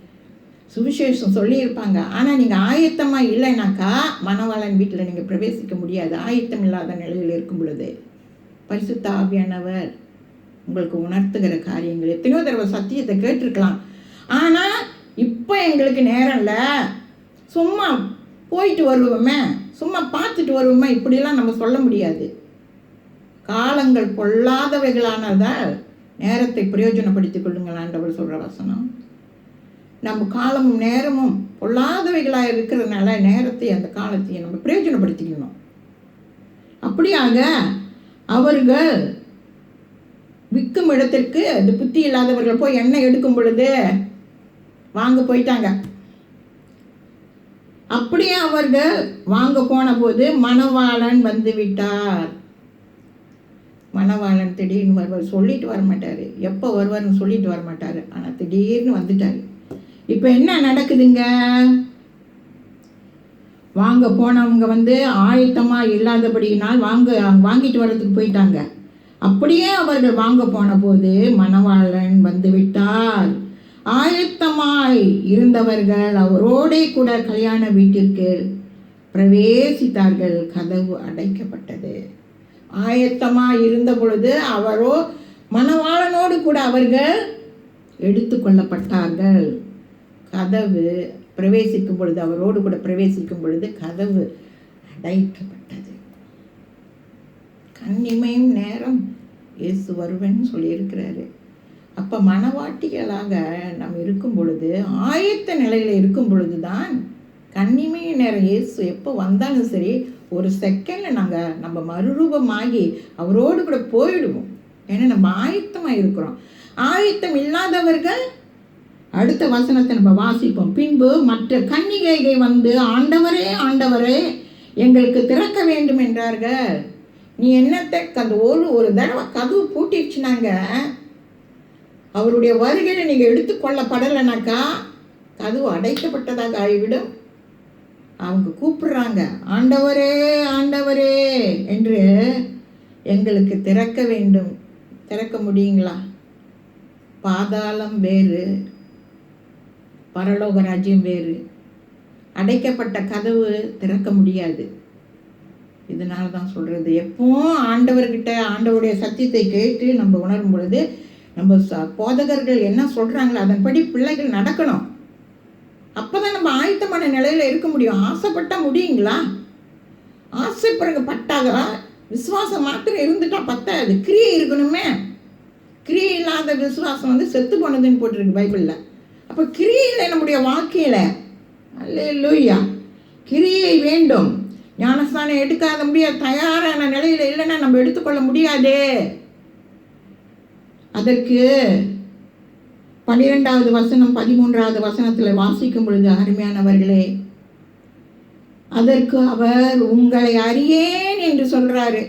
சுவிசேஷம் சொல்லியிருப்பாங்க, ஆனால் நீங்கள் ஆயத்தமாக இல்லைனாக்கா மணவாளன் வீட்டில் நீங்கள் பிரவேசிக்க முடியாது. ஆயத்தம் இல்லாத நிலையில் இருக்கும் பொழுது பரிசுத்த ஆவியானவர் உங்களுக்கு உணர்த்துகிற காரியங்கள். எத்தனையோ தடவை சத்தியத்தை கேட்டிருக்கலாம், ஆனால் இப்போ எங்களுக்கு நேரம் இல்லை, சும்மா போயிட்டு வருவோமே, சும்மா பார்த்துட்டு வருவோமே, இப்படிலாம் நம்ம சொல்ல முடியாது. காலங்கள் பொல்லாதவைகளானதால் நேரத்தை பிரயோஜனப்படுத்திக் கொள்ளுங்கள் ஆண்டவர் சொல்கிற வசனம். நம்ம காலமும் நேரமும் பொல்லாதவைகளாக இருக்கிறதுனால நேரத்தை அந்த காலத்தையும் நம்ம பிரயோஜனப்படுத்திக்கணும். அப்படியாக அவர்கள் விற்கும் இடத்திற்கு அது புத்தி இல்லாதவர்கள் போய் எண்ணெய் எடுக்கும் பொழுது வாங்க போயிட்டாங்க. அப்படியே அவர்கள் வாங்க போன போது மணவாளன் வந்து விட்டார். மணவாளன் திடீர்னு வருவார், சொல்லிட்டு வர மாட்டார், எப்போ வருவார்னு சொல்லிட்டு வர மாட்டார், ஆனால் திடீர்னு வந்துட்டார். இப்போ என்ன நடக்குதுங்க? வாங்க போனவங்க வந்து ஆயத்தமாக இல்லாதபடியினால் வாங்கிட்டு வர்றதுக்கு போயிட்டாங்க. அப்படியே அவர்கள் வாங்க போன போது மணவாளன் வந்து விட்டார். ஆயத்தமாய் இருந்தவர்கள் அவரோடே கூட கல்யாண வீட்டிற்கு பிரவேசித்தார்கள். கதவு அடைக்கப்பட்டது. ஆயத்தமாய் இருந்த பொழுது மணவாளனோடு கூட அவர்கள் எடுத்து கொள்ளப்பட்டார்கள். கதவு பிரவேசிக்கும் பொழுது, அவரோடு கூட பிரவேசிக்கும் பொழுது கதவு அடைக்கப்பட்டது. கன்னிமையும் நேரம் இயேசு வருவேன்னு சொல்லியிருக்கிறாரு. அப்போ மணவாட்டிகளாக நம்ம இருக்கும் பொழுது, ஆயத்த நிலையில் இருக்கும் பொழுது தான் கன்னிமைய நேரம் இயேசு எப்போ வந்தாலும் சரி, ஒரு செகண்டில் நம்ம மறுரூபமாகி அவரோடு கூட போயிடுவோம். ஏன்னா நம்ம ஆயத்தமாக இருக்கிறோம். ஆயத்தம் இல்லாதவர்கள், அடுத்த வசனத்தை நம்ம வாசிப்போம். பின்பு மற்ற கன்னிகைகள் வந்து, ஆண்டவரே ஆண்டவரே எங்களுக்கு திறக்க வேண்டும் என்றார்கள். நீ என்னத்தை ஒரு தடவை கதவு பூட்டிடுச்சுனாங்க, அவருடைய வருகையில் நீங்கள் எடுத்துக்கொள்ளப்படலைனாக்கா கதவு அடைக்கப்பட்டதாக ஆகிவிடும். அவங்க கூப்பிடுறாங்க, ஆண்டவரே ஆண்டவரே என்று எங்களுக்கு திறக்க வேண்டும். திறக்க முடியுங்களா? பாதாளம் வேறு, பரலோக ராஜ்யம் வேறு. அடைக்கப்பட்ட கதவு திறக்க முடியாது. இதனால தான் சொல்கிறது, எப்பவும் ஆண்டவர்கிட்ட ஆண்டவருடைய சத்தியத்தை கேட்டு நம்ம உணரும் பொழுது, நம்ம போதகர்கள் என்ன சொல்கிறாங்களோ அதன்படி பிள்ளைகள் நடக்கணும். அப்போ தான் நம்ம ஆயத்தமான நிலையில் இருக்க முடியும். ஆசைப்பட்டால் முடியுங்களா? ஆசைப்பட்டாக விசுவாசம் மாத்திரம் இருந்துட்டால் பத்தாது, கிரியை இருக்கணுமே. கிரியை இல்லாத விசுவாசம் வந்து செத்து போனதுன்னு போட்டிருக்கு பைபிளில். அப்போ கிரியில் நம்முடைய வாழ்க்கையில் அல்லேலூயா கிரியை வேண்டும். ஞானஸ்தானம் எடுக்காத முடியாது, தயாரான நிலையில் இல்லைன்னா நம்ம எடுத்துக்கொள்ள முடியாதே. அதற்கு 12வது வசனம் 13வது வசனத்தில் வாசிக்கும் பொழுது, அருமையானவர்களே, அதற்கு அவர் உங்களை அறியேன் என்று சொல்கிறாரு.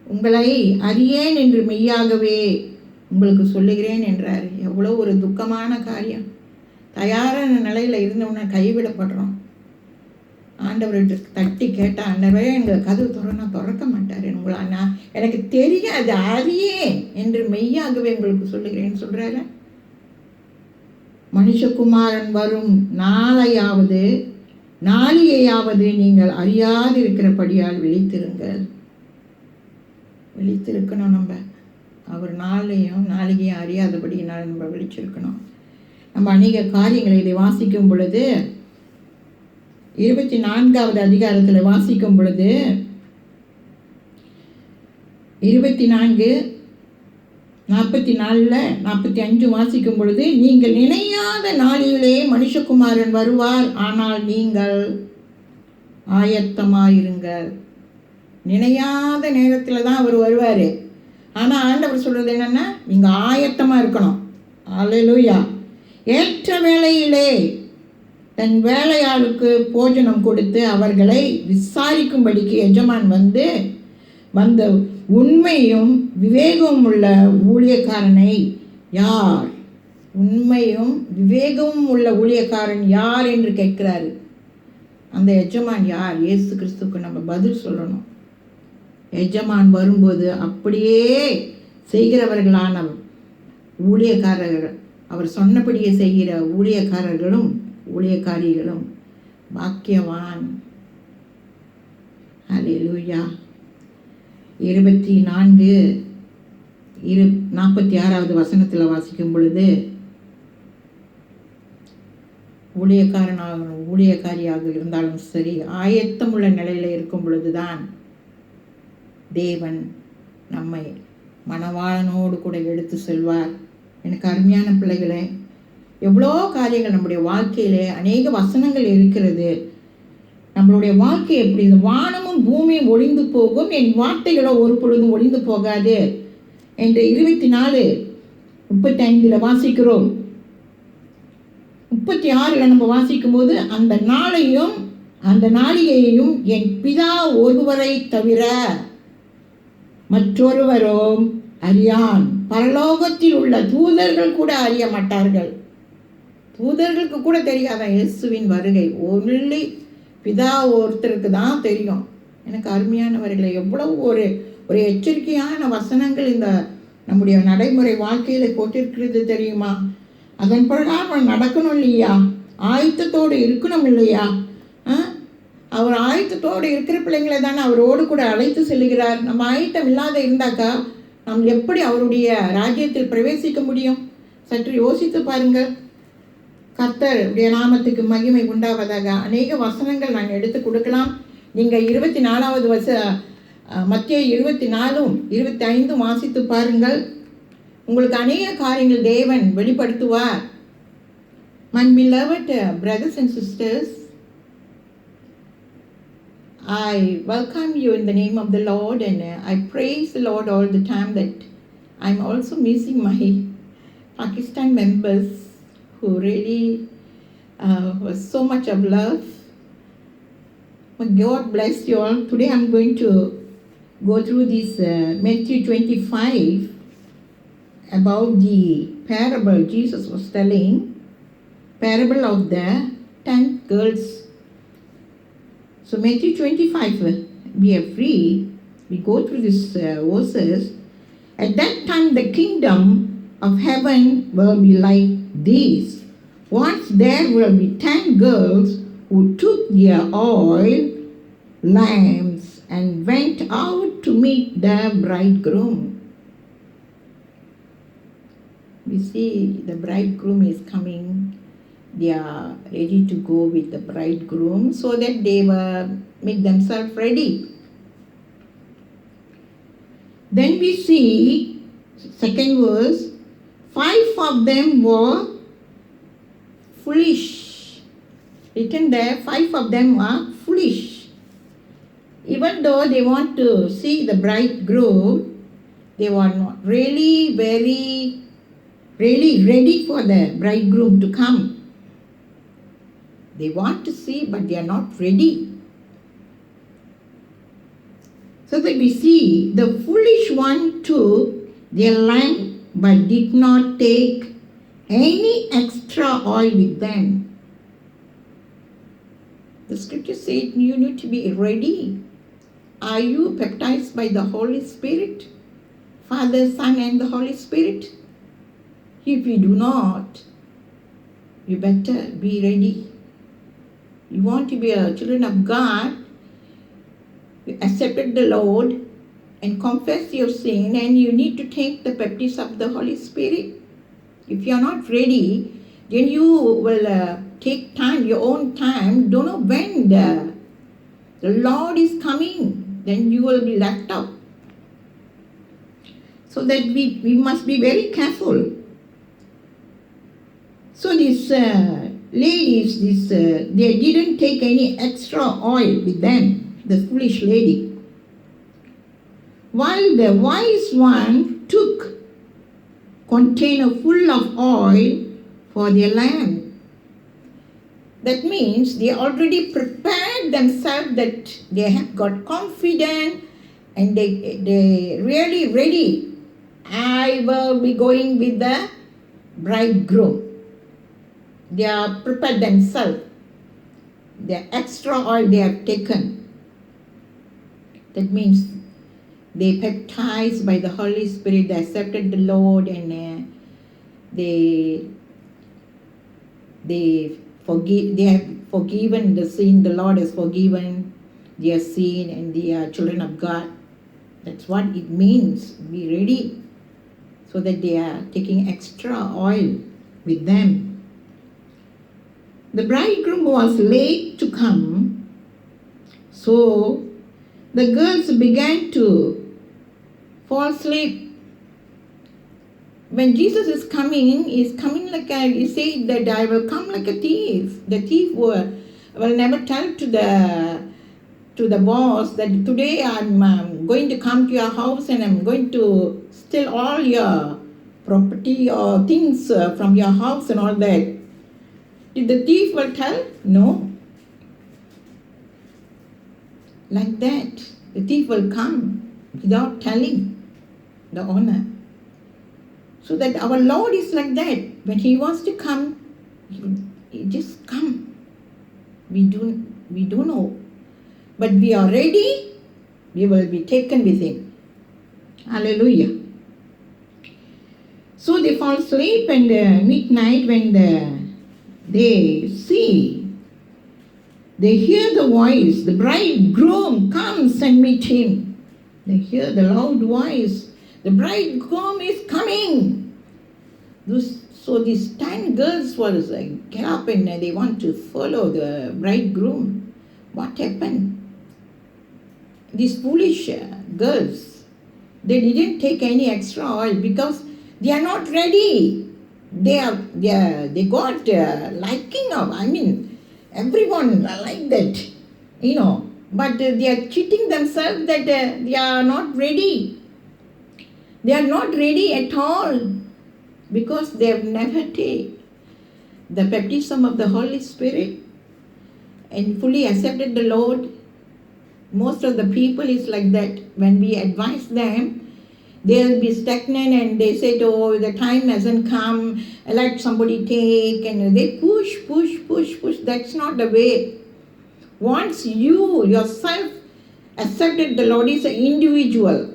உங்களை அறியேன் என்று மெய்யாகவே உங்களுக்கு சொல்லுகிறேன் என்றார். எவ்வளோ ஒரு துக்கமான காரியம். தயாரான நிலையில் இருந்தவொன்னே கைவிடப்படுறோம். ஆண்டவர்கிட்ட தட்டி கேட்டால், ஆண்டவரே எங்கள் கதவு திறக்க மாட்டார், உங்களை எனக்கு தெரியாது, அறியேன் என்று மெய்யாகவே உங்களுக்கு சொல்லுகிறேன்னு சொல்கிறாரு. மனுஷகுமாரன் வரும் நாளையாவது நீங்கள் அறியாது இருக்கிறபடியால் விழித்திருங்கள். விழித்திருக்கணும். நம்ம அவர் நாளிகையும் அறியாதபடியினால் நம்ம விழிச்சிருக்கணும். நம்ம அநேக காரியங்களை இதை வாசிக்கும் பொழுது 24வது அதிகாரத்தில் வாசிக்கும் பொழுது 24:44-45 வாசிக்கும் பொழுது, நீங்கள் நினையாத நாளிலே மனுஷகுமாரன் வருவார், ஆனால் நீங்கள் ஆயத்தமாயிருங்கள். நினையாத நேரத்தில் தான் அவர் வருவார். ஆனால் ஆண்டவர் சொல்கிறது என்னென்னா, நீங்கள் ஆயத்தமாக இருக்கணும். அல்லேலூயா. ஏற்ற வேளையிலே தன் வேலையாளுக்கு போஜனம் கொடுத்து அவர்களை விசாரிக்கும்படிக்கு எஜமான் வந்த உண்மையும் விவேகமும் உள்ள ஊழியக்காரனை யார்? உண்மையும் விவேகமும் உள்ள ஊழியக்காரன் யார் என்று கேட்கிறாரு. அந்த எஜமான் யார்? இயேசு கிறிஸ்துக்கு நம்ம பதில் சொல்லணும். எஜமான் வரும்போது அப்படியே செய்கிறவர்களான ஊழியக்காரர்கள், அவர் சொன்னபடியே செய்கிற ஊழியக்காரர்களும் ஊழியக்காரிகளும் பாக்கியவான். அல்லேலூயா. 46வது வசனத்தில் வாசிக்கும் பொழுது, ஊழியக்காரனாக ஊழியக்காரியாக இருந்தாலும் சரி, ஆயத்தமுள்ள நிலையில் இருக்கும் பொழுதுதான் தேவன் நம்மை மணவாளனோடு கூட எடுத்து செல்வார். எனக்கு அருமையான பிள்ளைகளே, எவ்வளோ காரியங்கள் நம்முடைய வாழ்க்கையிலே அநேக வசனங்கள் இருக்கிறது. நம்மளுடைய வாழ்க்கை எப்படி? இந்த வானமும் பூமியும் ஒளிந்து போகும், என் வார்த்தைகளோ ஒரு பொழுதும் ஒளிந்து போகாது என்று 24:35 வாசிக்கிறோம். 36 நம்ம வாசிக்கும் போது, அந்த நாளையும் அந்த நாளிகையையும் என் பிதா ஒருவரை தவிர மற்றொருவரும் அறியான். பரலோகத்தில் உள்ள தூதர்கள் கூட அறிய மாட்டார்கள். தூதர்களுக்கு கூட தெரியாத இயேசுவின் வருகை ஒன்லி பிதா ஒருத்தருக்கு தான் தெரியும். எனக்கு அருமையானவர்களை, எவ்வளவு ஒரு எச்சரிக்கையான வசனங்கள் இந்த நம்முடைய நடைமுறை வாழ்க்கையில் போட்டிருக்கிறது தெரியுமா? அதன் பிரகாரம் நடக்கணும் இல்லையா? ஆயத்தத்தோடு இருக்கணும் இல்லையா? அவர் ஆயத்தத்தோடு இருக்கிற பிள்ளைங்களை தானே அவரோடு கூட அழைத்து செல்கிறார். நம்ம ஆயத்தம் இல்லாத இருந்தாக்கா நாம் எப்படி அவருடைய ராஜ்யத்தில் பிரவேசிக்க முடியும்? சற்று யோசித்து பாருங்கள். கர்த்தருடைய நாமத்துக்கு மகிமை உண்டாவதாக. அநேக வசனங்கள் நான் எடுத்து கொடுக்கலாம். நீங்கள் 24வது மத்தேயு 24-25 வாசித்து பாருங்கள். உங்களுக்கு அநேக காரியங்கள் தேவன் வெளிப்படுத்துவார். My beloved brothers and sisters, I welcome you in the name of the Lord, and I praise the Lord all the time that I'm also missing my Pakistan members who really was so much of love. May God bless you all. Today I'm going to go through this Matthew 25 about the parable Jesus was telling, parable of the 10 girls. So Matthew 25, we are free. We go through these verses. At that time the kingdom of heaven will be like this. Once there will be 10 girls who took their oil lamps and went out to meet the bridegroom. We see the bridegroom is coming. They are ready to go with the bridegroom so that they will make themselves ready. Then we see, second verse, 5 of them were foolish. Written there, 5 of them are foolish. Even though they want to see the bridegroom, they were not really ready for the bridegroom to come. They want to see, but they are not ready. So that we see the foolish one took their lamp but did not take any extra oil with them. The scripture says you need to be ready. Are you baptized by the Holy Spirit? Father, Son and the Holy Spirit? If you do not, you better be ready. You want to be a children of God, you accepted the Lord, and confess your sin, and you need to take the baptism of the Holy Spirit. If you are not ready, then you will take time, your own time. Don't know when the Lord is coming, then you will be left out. So that we must be very careful. So these ladies, they didn't take any extra oil with them, the foolish lady. While the wise one took container full of oil for their lamp. That means they already prepared themselves, that they have got confidence and they really ready. I will be going with the bridegroom. They are prepared themselves. The extra oil they have taken. That means they baptized by the Holy Spirit, they accepted the Lord, and they have forgiven the sin. The Lord has forgiven their sin, and they are children of God. That's what it means. Be ready. So that they are taking extra oil with them. The bridegroom was late to come, so the girls began to fall asleep. When Jesus is coming like he said that I will come like a thief. The thief will never tell to the boss that today I'm going to come to your house and I'm going to steal all your property or things from your house and all that. Did the thief will tell? No. Like that, the thief will come without telling the owner. So that our Lord is like that. When He wants to come, He just come. We don't know. But we are ready, we will be taken with Him. Hallelujah. So they fall asleep, and midnight when they hear the voice, the bridegroom comes and meet him. They hear the loud voice, the bridegroom is coming. So these 10 girls was get up and they want to follow the bridegroom. What happened? These foolish girls, they didn't take any extra oil because they are not ready. They got liking of, everyone like that, but they are cheating themselves that they are not ready. They are not ready at all because they have never taken the baptism of the Holy Spirit and fully accepted the Lord. Most of the people is like that. When we advise them, they'll be stagnant and they say, oh, the time hasn't come, let somebody take, and they push. That's not the way. Once you yourself accepted the Lord, is an individual.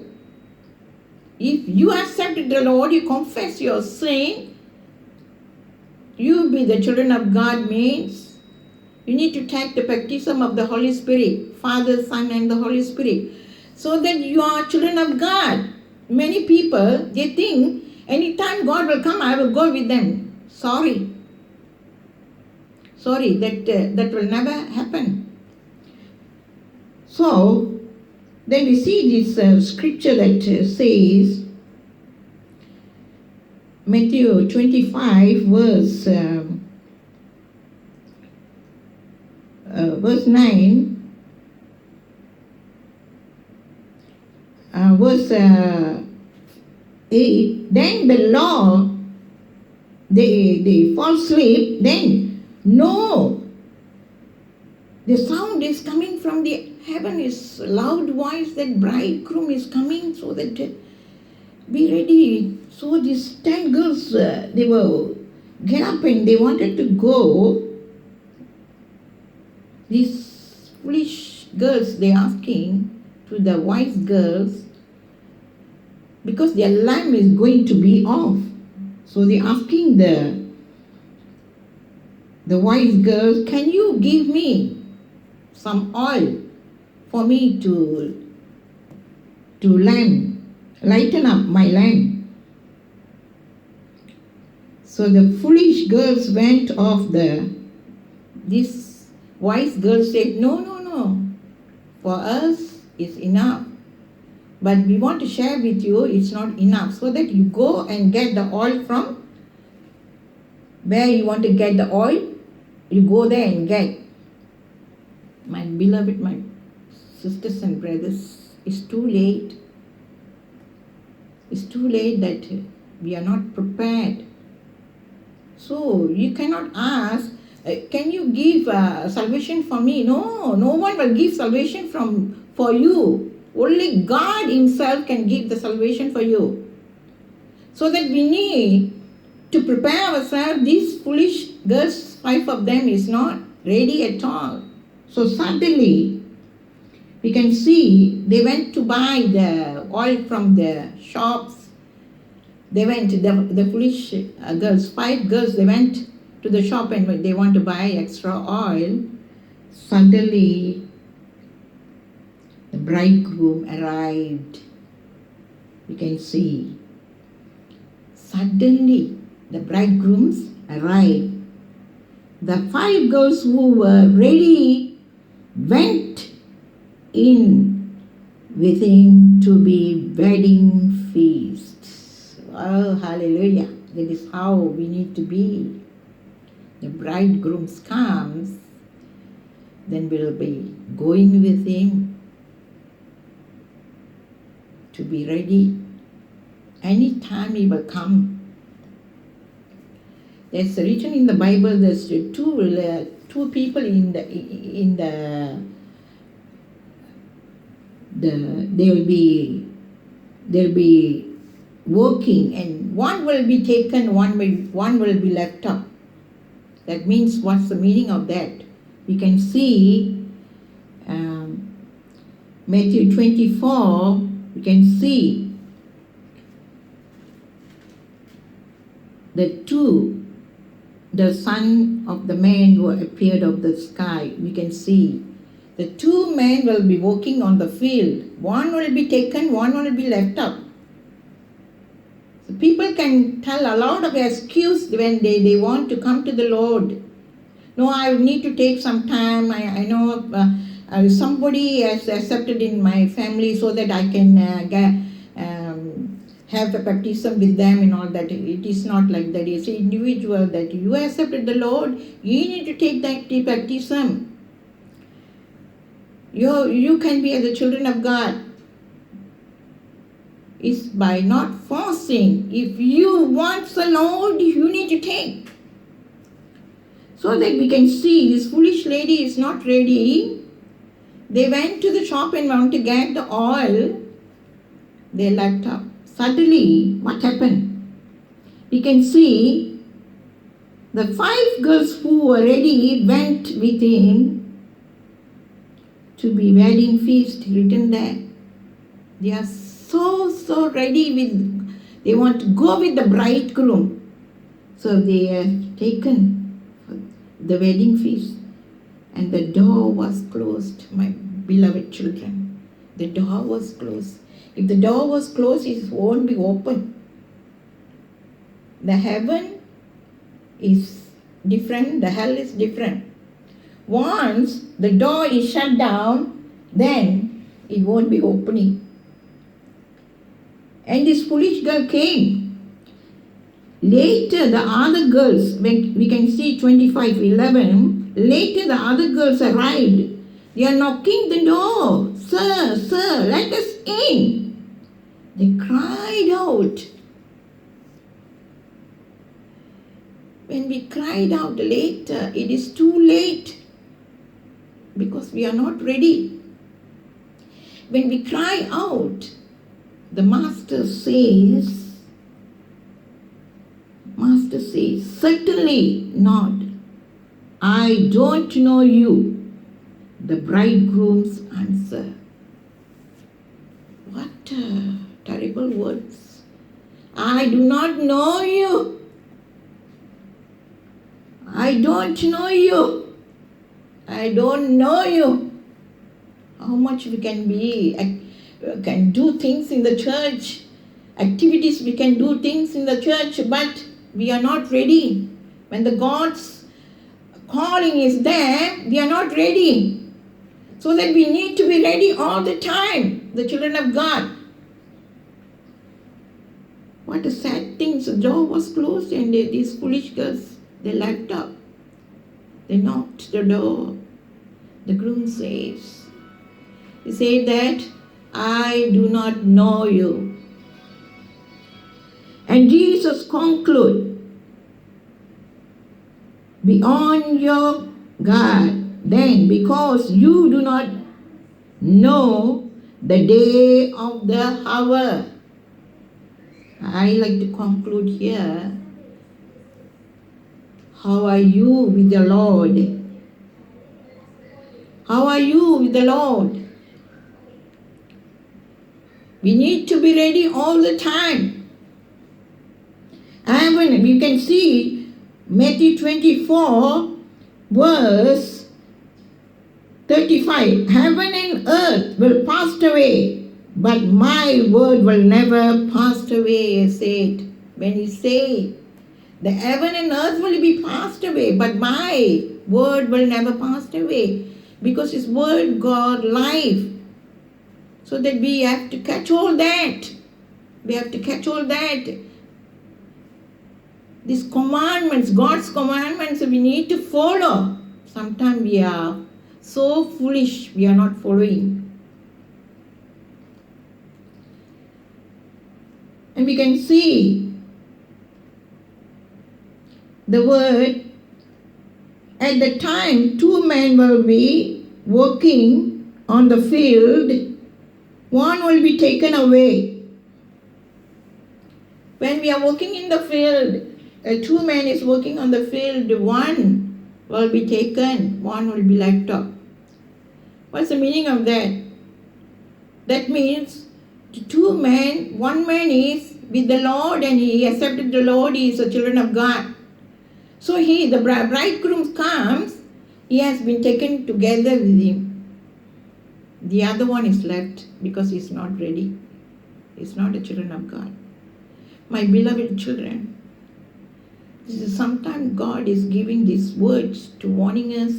If you accepted the Lord, you confess your sin, you be the children of God means you need to take the baptism of the Holy Spirit, Father, Son, and the Holy Spirit, so that you are children of God. Many people, they think, anytime God will come, I will go with them. Sorry, that will never happen. So, then we see this scripture that says, Matthew 25, verse 9, verse 8, then the law, they fall asleep, then no, the sound is coming from the heaven, is loud voice that bridegroom is coming, so that be ready. So these 10 girls, they will get up and they wanted to go. These foolish girls, they asking to the wise girls, because their lamp is going to be off. So they asking the wise girls, can you give me some oil for me to to lighten up my lamp. So the foolish girls went off this wise girl said, no, for us it's enough. But we want to share with you, it's not enough. So that you go and get the oil from where you want to get the oil, you go there and get. My beloved, my sisters and brothers, it's too late. It's too late that we are not prepared. So you cannot ask, can you give salvation for me? No one will give salvation for you. Only God Himself can give the salvation for you. So that we need to prepare ourselves. These foolish girls, 5 of them, is not ready at all. So suddenly, we can see they went to buy the oil from the shops. They went, the foolish girls, 5 girls, they went to the shop and they want to buy extra oil. Suddenly, the bridegroom arrived. You can see. Suddenly, the bridegrooms arrived. The 5 girls who were ready went in with him to be wedding feast. Oh, hallelujah. That is how we need to be. The bridegroom comes, then we'll be going with him to be ready. Anytime he will come. There's written in the Bible, there's two people they'll be working, and one will be taken, one will be left up. That means, what's the meaning of that? We can see Matthew 24, we can see the son of the man who appeared of the sky. We can see the 2 men will be working on the field. One will be taken, one will be left up. So people can tell a lot of excuse when they want to come to the Lord. No, I need to take some time. I know somebody has accepted in my family so that I can have a baptism with them and all that. It is not like that. It's an individual that you accepted the Lord. You need to take that baptism. You can be as the children of God. It's by not forcing. If you want the Lord, you need to take. So that we can see this foolish lady is not ready. They went to the shop and want to get the oil. They left up. Suddenly, what happened? We can see the 5 girls who were ready went with him to be wedding feast, written there. They are so ready they want to go with the bridegroom. So they have taken the wedding feast, and the door was closed, my beloved children. The door was closed. If the door was closed, it won't be open. The heaven is different, the hell is different. Once the door is shut down, then it won't be opening. And this foolish girl came. Later, the other girls, when we can see 25:11, later the other girls arrived. They are knocking the door. Sir, let us in. They cried out. When we cried out later, it is too late because we are not ready. When we cry out, the Master says, certainly not. I don't know you. The bridegroom's answer. What terrible words. I do not know you. I don't know you. I don't know you. How much we can be can do things in the church, activities, we can do things in the church, but we are not ready. When the God's calling is there, we are not ready. So that we need to be ready all the time, the children of God. What a sad thing. The door was closed and these foolish girls, they left up. They knocked the door. The groom says, he said that, I do not know you. And Jesus conclude, be on your guard then, because you do not know the day of the hour. I like to conclude here. How are you with the Lord? How are you with the Lord? We need to be ready all the time. And when you can see Matthew 24, verse 35, heaven and earth will pass away, but my word will never pass away, I said. When he said, the heaven and earth will be passed away, but my word will never pass away, because his word got life. So that we have to catch all that. We have to catch all that. These commandments, God's commandments, we need to follow. Sometimes we are so foolish, we are not following. And we can see the word, at the time 2 men will be working on the field, one will be taken away. When we are working in the field, 2 men is working on the field, one will be taken, one will be left up. What's the meaning of that? That means 2 men, 1 man is with the Lord and he accepted the Lord, he is a children of God. So the bridegroom comes, he has been taken together with him. The other one is left because he is not ready. He is not a children of God. My beloved children, this is sometimes God is giving these words to warning us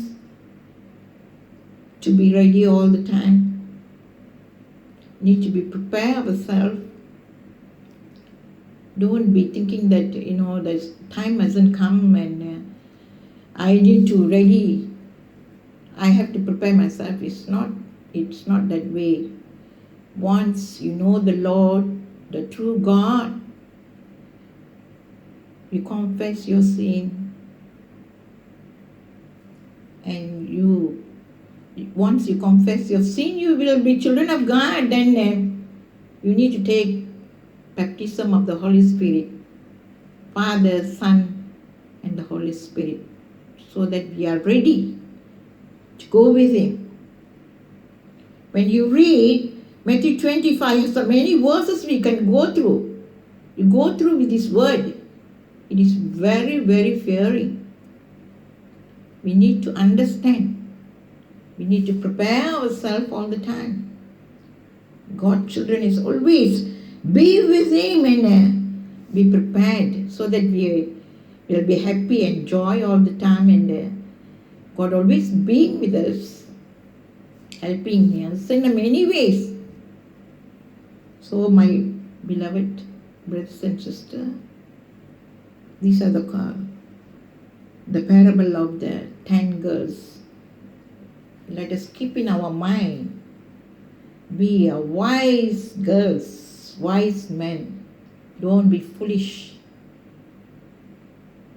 to be ready all the time. Need to be prepared ourselves. Don't be thinking that, the time hasn't come and I need to ready. I have to prepare myself. It's not that way. Once you know the Lord, the true God, you confess your sin, and once you confess your sin, you will be children of God. Then you need to take baptism of the Holy Spirit, Father, Son, and the Holy Spirit, so that we are ready to go with Him. When you read Matthew 25, so many verses we can go through. You go through with this word. It is very, very fearing. We need to understand. We need to prepare ourselves all the time. God's children is always be with Him and be prepared, so that we will be happy and joy all the time, and God always being with us, helping us in many ways. So my beloved brothers and sisters, these are the parable of the 10 girls. Let us keep in our mind, be a wise girls, wise men. Don't be foolish.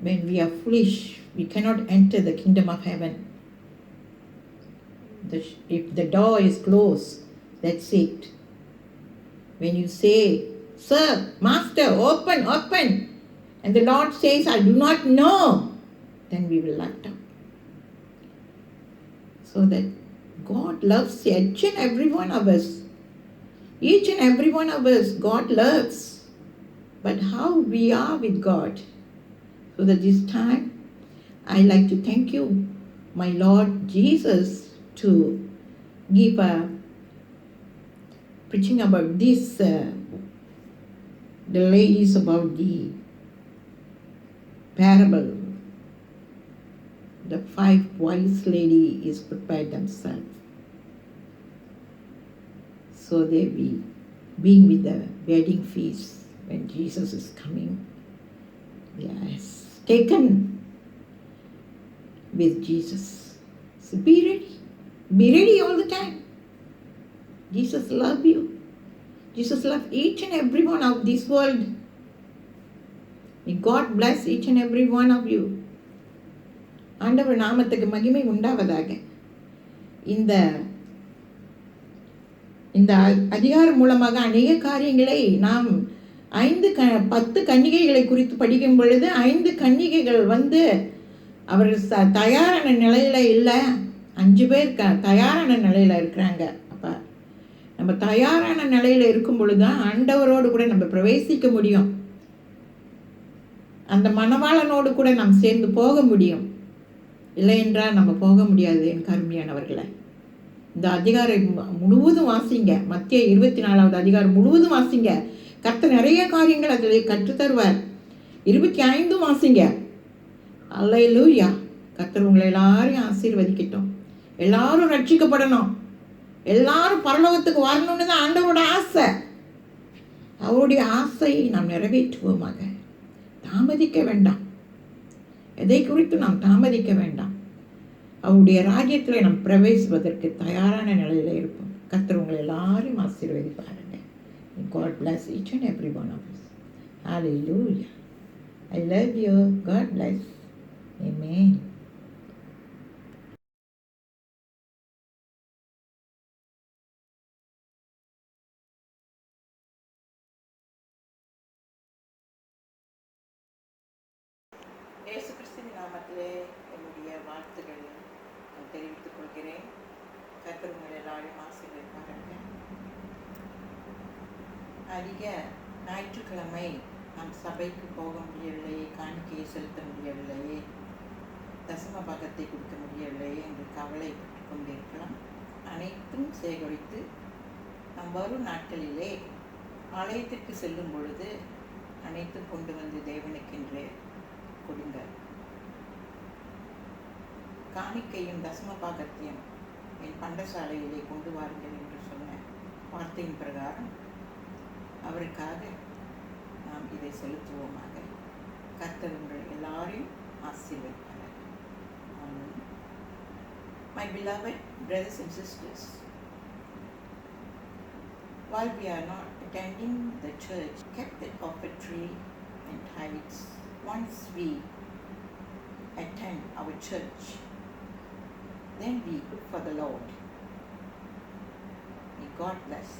When we are foolish, we cannot enter the kingdom of heaven. If the door is closed, that's it. When you say, Sir, Master, open, and the Lord says, I do not know, then we will let up. So that God loves each and every one of us. Each and every one of us, God loves. But how we are with God. So that this time, I like to thank you, my Lord Jesus, to give preaching about this, the ladies about the parable. The 5 wise lady is prepared themselves. So they be being with the wedding feast when Jesus is coming. Yes, taken with Jesus. So be ready. Be ready all the time. Jesus loves you. Jesus loves each and every one of this world. May God bless each and every one of you. ஆண்டவர் நாமத்துக்கு மகிமை உண்டாவதாக. இந்த அதிகாரம் மூலமாக அநேக காரியங்களை நாம் 10 கன்னிகைகளை குறித்து படிக்கும் பொழுது 5 கன்னிகைகள் அவர்கள் தயாரான நிலையில் இல்லை, 5 பேர் தயாரான நிலையில் இருக்கிறாங்க. அப்போ நம்ம தயாரான நிலையில் இருக்கும் பொழுது தான் ஆண்டவரோடு கூட நம்ம பிரவேசிக்க முடியும். அந்த மணவாளனோடு கூட நாம் சேர்ந்து போக முடியும். இல்லை என்றால் நம்ம போக முடியாது. என் கருமையானவர்களை, இந்த அதிகாரம் முழுவதும் வாசிங்க. மத்திய 24வது அதிகாரம் முழுவதும் வாசிங்க. கர்த்தர் நிறைய காரியங்கள் அதில் கற்றுத்தருவார். 25 வாசிங்க. அல்லேலூயா. கர்த்தர் உங்களை எல்லாரையும் ஆசீர்வதிக்கட்டும். எல்லாரும் ரட்சிக்கப்படணும், எல்லாரும் பரலோகத்துக்கு வரணும்னு தான் ஆண்டவரோட ஆசை. அவருடைய ஆசையை நாம் நிறைவேற்றுவோமாக. தாமதிக்க வேண்டாம். எதை குறித்து நாம் தாமதிக்க வேண்டாம். அவருடைய ராஜ்யத்தில் நாம் பிரவேசிப்பதற்கு தயாரான நிலையில் இருப்போம். கர்த்தர் உங்களை எல்லாரையும் ஆசீர்வதிப்பாருங்க. God bless each and every one of us. Hallelujah. I love you. God bless. Amen. இயேசு கிறிஸ்துவின் நாமத்திலே என்னுடைய வாழ்த்துக்களை நான் தெரிவித்துக் கொள்கிறேன். கர்த்தர் உங்களை எல்லாரையும் ஆசீர்வதிப்பாருங்க. அதிக ஞாயிற்றுக்கிழமை நாம் சபைக்கு போக முடியவில்லையே, காணிக்கையை செலுத்த முடியவில்லையே, தசம பாகத்தை கொடுக்க முடியவில்லையே என்று கவலைப்பட்டு கொண்டிருக்கலாம். அனைத்தும் சேகரித்து நாம் வரும் நாட்களிலே ஆலயத்திற்கு செல்லும் பொழுது அனைத்தும் கொண்டு வந்து தேவனுக்கென்று கொடுங்க. காணிக்கையும் தசம பாகத்தையும் என் பண்டசாலையிலே கொண்டு வாருங்கள் என்று சொன்ன வார்த்தையின் பிரகாரம் அவருக்காக நாம் இதை செலுத்துவோமாக. கர்த்தர் உங்கள் எல்லாரையும் ஆசீர்வதிப்பார். My beloved brothers and sisters, while we are not attending the church, kept the offertory and tithes. Once we attend our church, then we look for the Lord. May God bless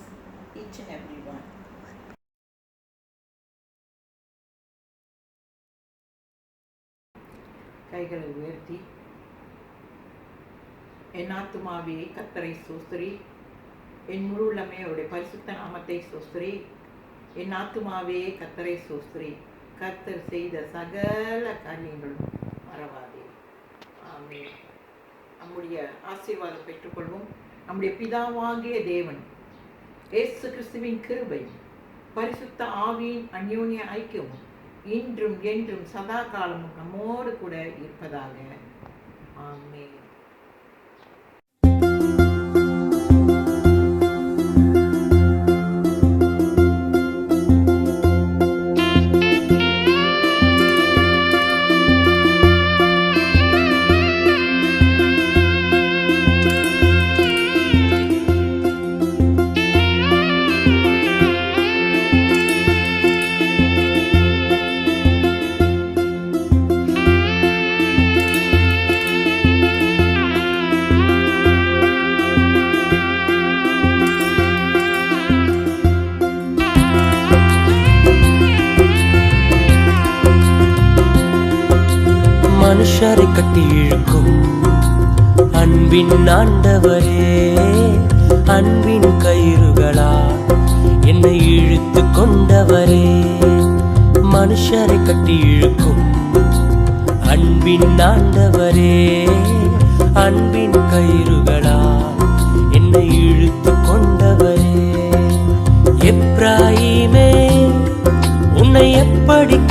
each and every one. கைகளை உயர்த்தி, என் ஆத்துமாவே கர்த்தரை ஸ்தோத்திரி, என் முழு உள்ளமே அவருடைய பரிசுத்த நாமத்தை ஸ்தோத்திரி. என் ஆத்துமாவே கர்த்தரை ஸ்தோத்திரி, கர்த்தர் செய்த சகல காரியங்களும் மறவாதே. ஆமென். நம்முடைய ஆசீர்வாதம் பெற்றுக்கொள்வோம். நம்முடைய பிதாவாகிய தேவன், இயேசு கிறிஸ்துவின் கிருபை, பரிசுத்த ஆவியின் அந்யோன்ய ஐக்கியமும் இன்றும் என்றும் சதா காலமும் நம்மோடு கூட இருப்பதாக. ஆமென். மனுஷரை கட்டி இழுக்கும் அன்பின் ஆண்டவரே, அன்பின் கயிறுகளா என்னை இழுத்து கொண்டவரே. மனுஷரை கட்டி இழுக்கும் அன்பின் ஆண்டவரே, அன்பின் கயிறுகளா என்னை இழுத்து கொண்டவரே.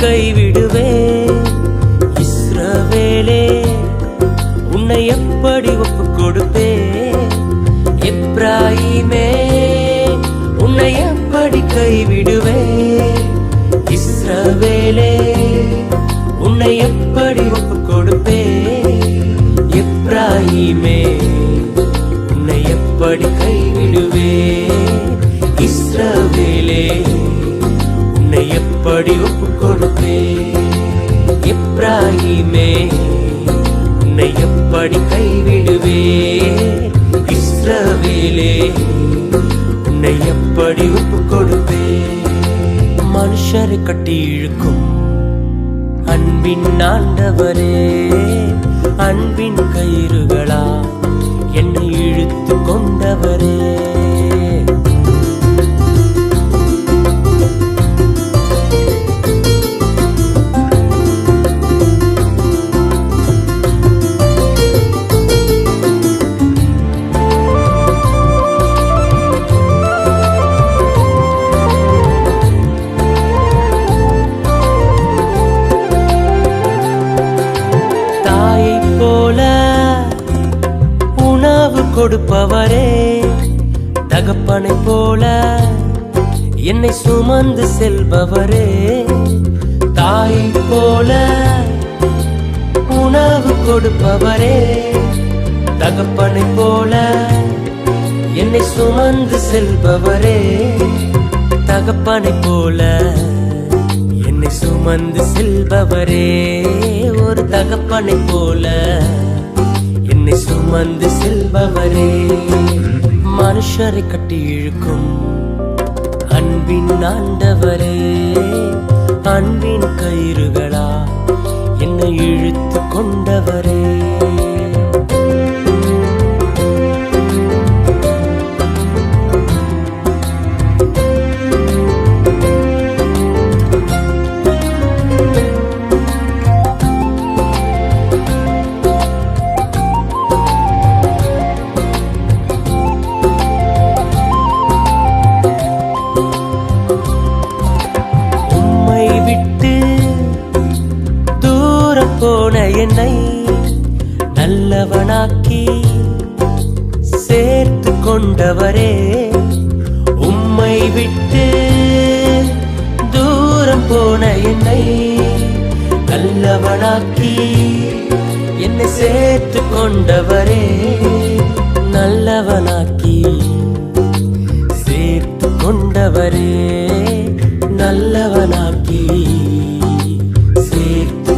கைவிடுவேன்? இஸ்ரவேலே, உன்னை எப்படி ஒப்புக் கொடுப்பேன்? எப்ராயிமே, உன்னை எப்படி கைவிடுவேன்? இஸ்ரவேலே, உன்னை எப்படி ஒப்புக் கொடுப்பேன்? எப்ராயிமே, உன்னை எப்படி கைவிடுவேன்? இஸ்ரவேலே, உன்னை எப்படி ஒப்புக் கொடுப்பேன்? எப்ராயிமே, உன்னை எப்படி கைவிடுவேன்? இஸ்ரவேலே, உன்னை எப்படி ஒப்புக் கொடுப்பேன்? மனுஷரை கட்டி இழுக்கும் அன்பின் ஆண்டவரே, அன்பின் கயிறுகளா என்னை இழுத்து கொண்டவரே. கொடுப்பவரே, தகப்பனை போல என்னை சுமந்து செல்பவரே, தாயை போல உணவு கொடுப்பவரே, தகப்பனை போல என்னை சுமந்து செல்பவரே, தகப்பனை போல என்னை சுமந்து செல்பவரே, ஒரு தகப்பனை போல என்னை சுமந்து செல்பவரே. மனுஷரை கட்டி இழுக்கும் அன்பின் ஆண்டவரே, அன்பின் கயிறுகளா என்னை இழுத்து கொண்டவரே. போன என்னை நல்லவனாக்கி சேர்த்து கொண்டவரே, உம்மை விட்டு தூரம் போன என்னை நல்லவனாக்கி என்னை சேர்த்து கொண்டவரே, நல்லவனாக்கி சேர்த்து கொண்டவரே, நல்லவனாக்கி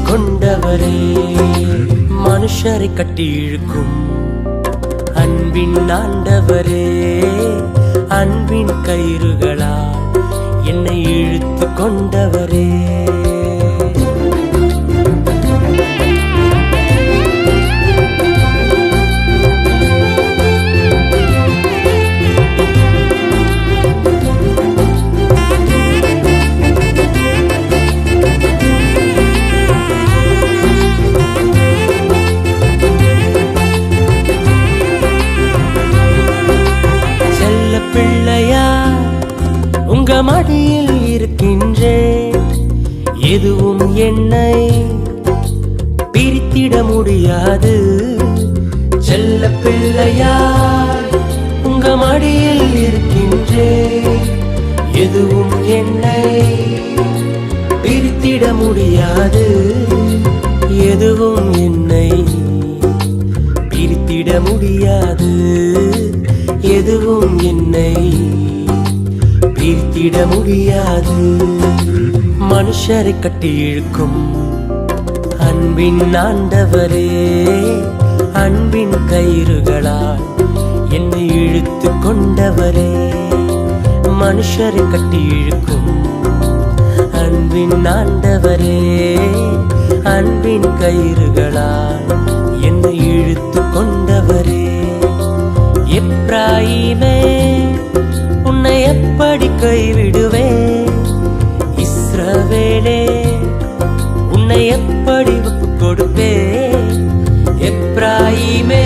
கொண்டவரே. மனுஷரை கட்டி இழுக்கும் அன்பின் ஆண்டவரே, அன்பின் கயிறுகளா என்னை இழுத்து கொண்டவரே. உங்க மடியில் இருக்கின்றேன், எதுவும் என்னை பிரித்திட முடியாது. செல்ல பிள்ளையாய் உங்க மடியில் இருக்கின்றேன், எதுவும் என்னை பிரித்திட முடியாது. எதுவும் என்னை பிரித்திட முடியாது. எதுவும் என்னை பிரித்திட முடியாது. மனுஷரை கட்டி இழுக்கும் அன்பின் ஆண்டவரே, அன்பின் கயிறுகளால் என்னை இழுத்து கொண்டவரே. மனுஷரை கட்டி இழுக்கும் அன்பின் ஆண்டவரே, அன்பின் கயிறுகளால் என்னை இழுத்து கொண்டவரே. எப்ராயிமே, உன்னை எப்படி கைவிடுவேன்? இஸ்ரவேலே, உன்னை எப்படி ஒப்புக் கொடுப்பேன்? எப்ராயிமே,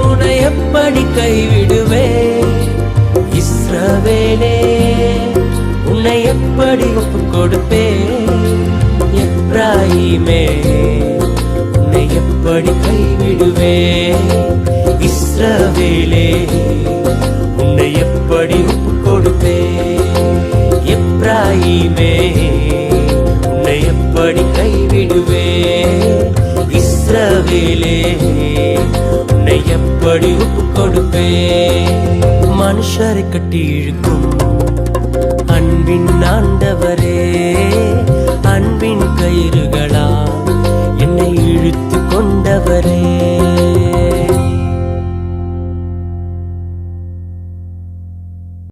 உன்னை எப்படி கைவிடுவேன்? இஸ்ரவேலே, உன்னை எப்படி ஒப்புக் கொடுப்பேன்? எப்ராஹிமே உன்னை எப்படி கைவிடுவேன் இஸ்ரவேலே உன்னை எப்படி ஒப்புக் கொடுப்பேன் எப்ராஹிமே உன்னை எப்படி கைவிடுவேன் இஸ்ரவேலே உன்னை எப்படி ஒப்புக் கொடுப்பேன் மனுஷரை கட்டி இழுக்கும் அன்பின் ஆண்டவரே அன்பின் கயிறுகளா என்னை இழுத்து கொண்டவரே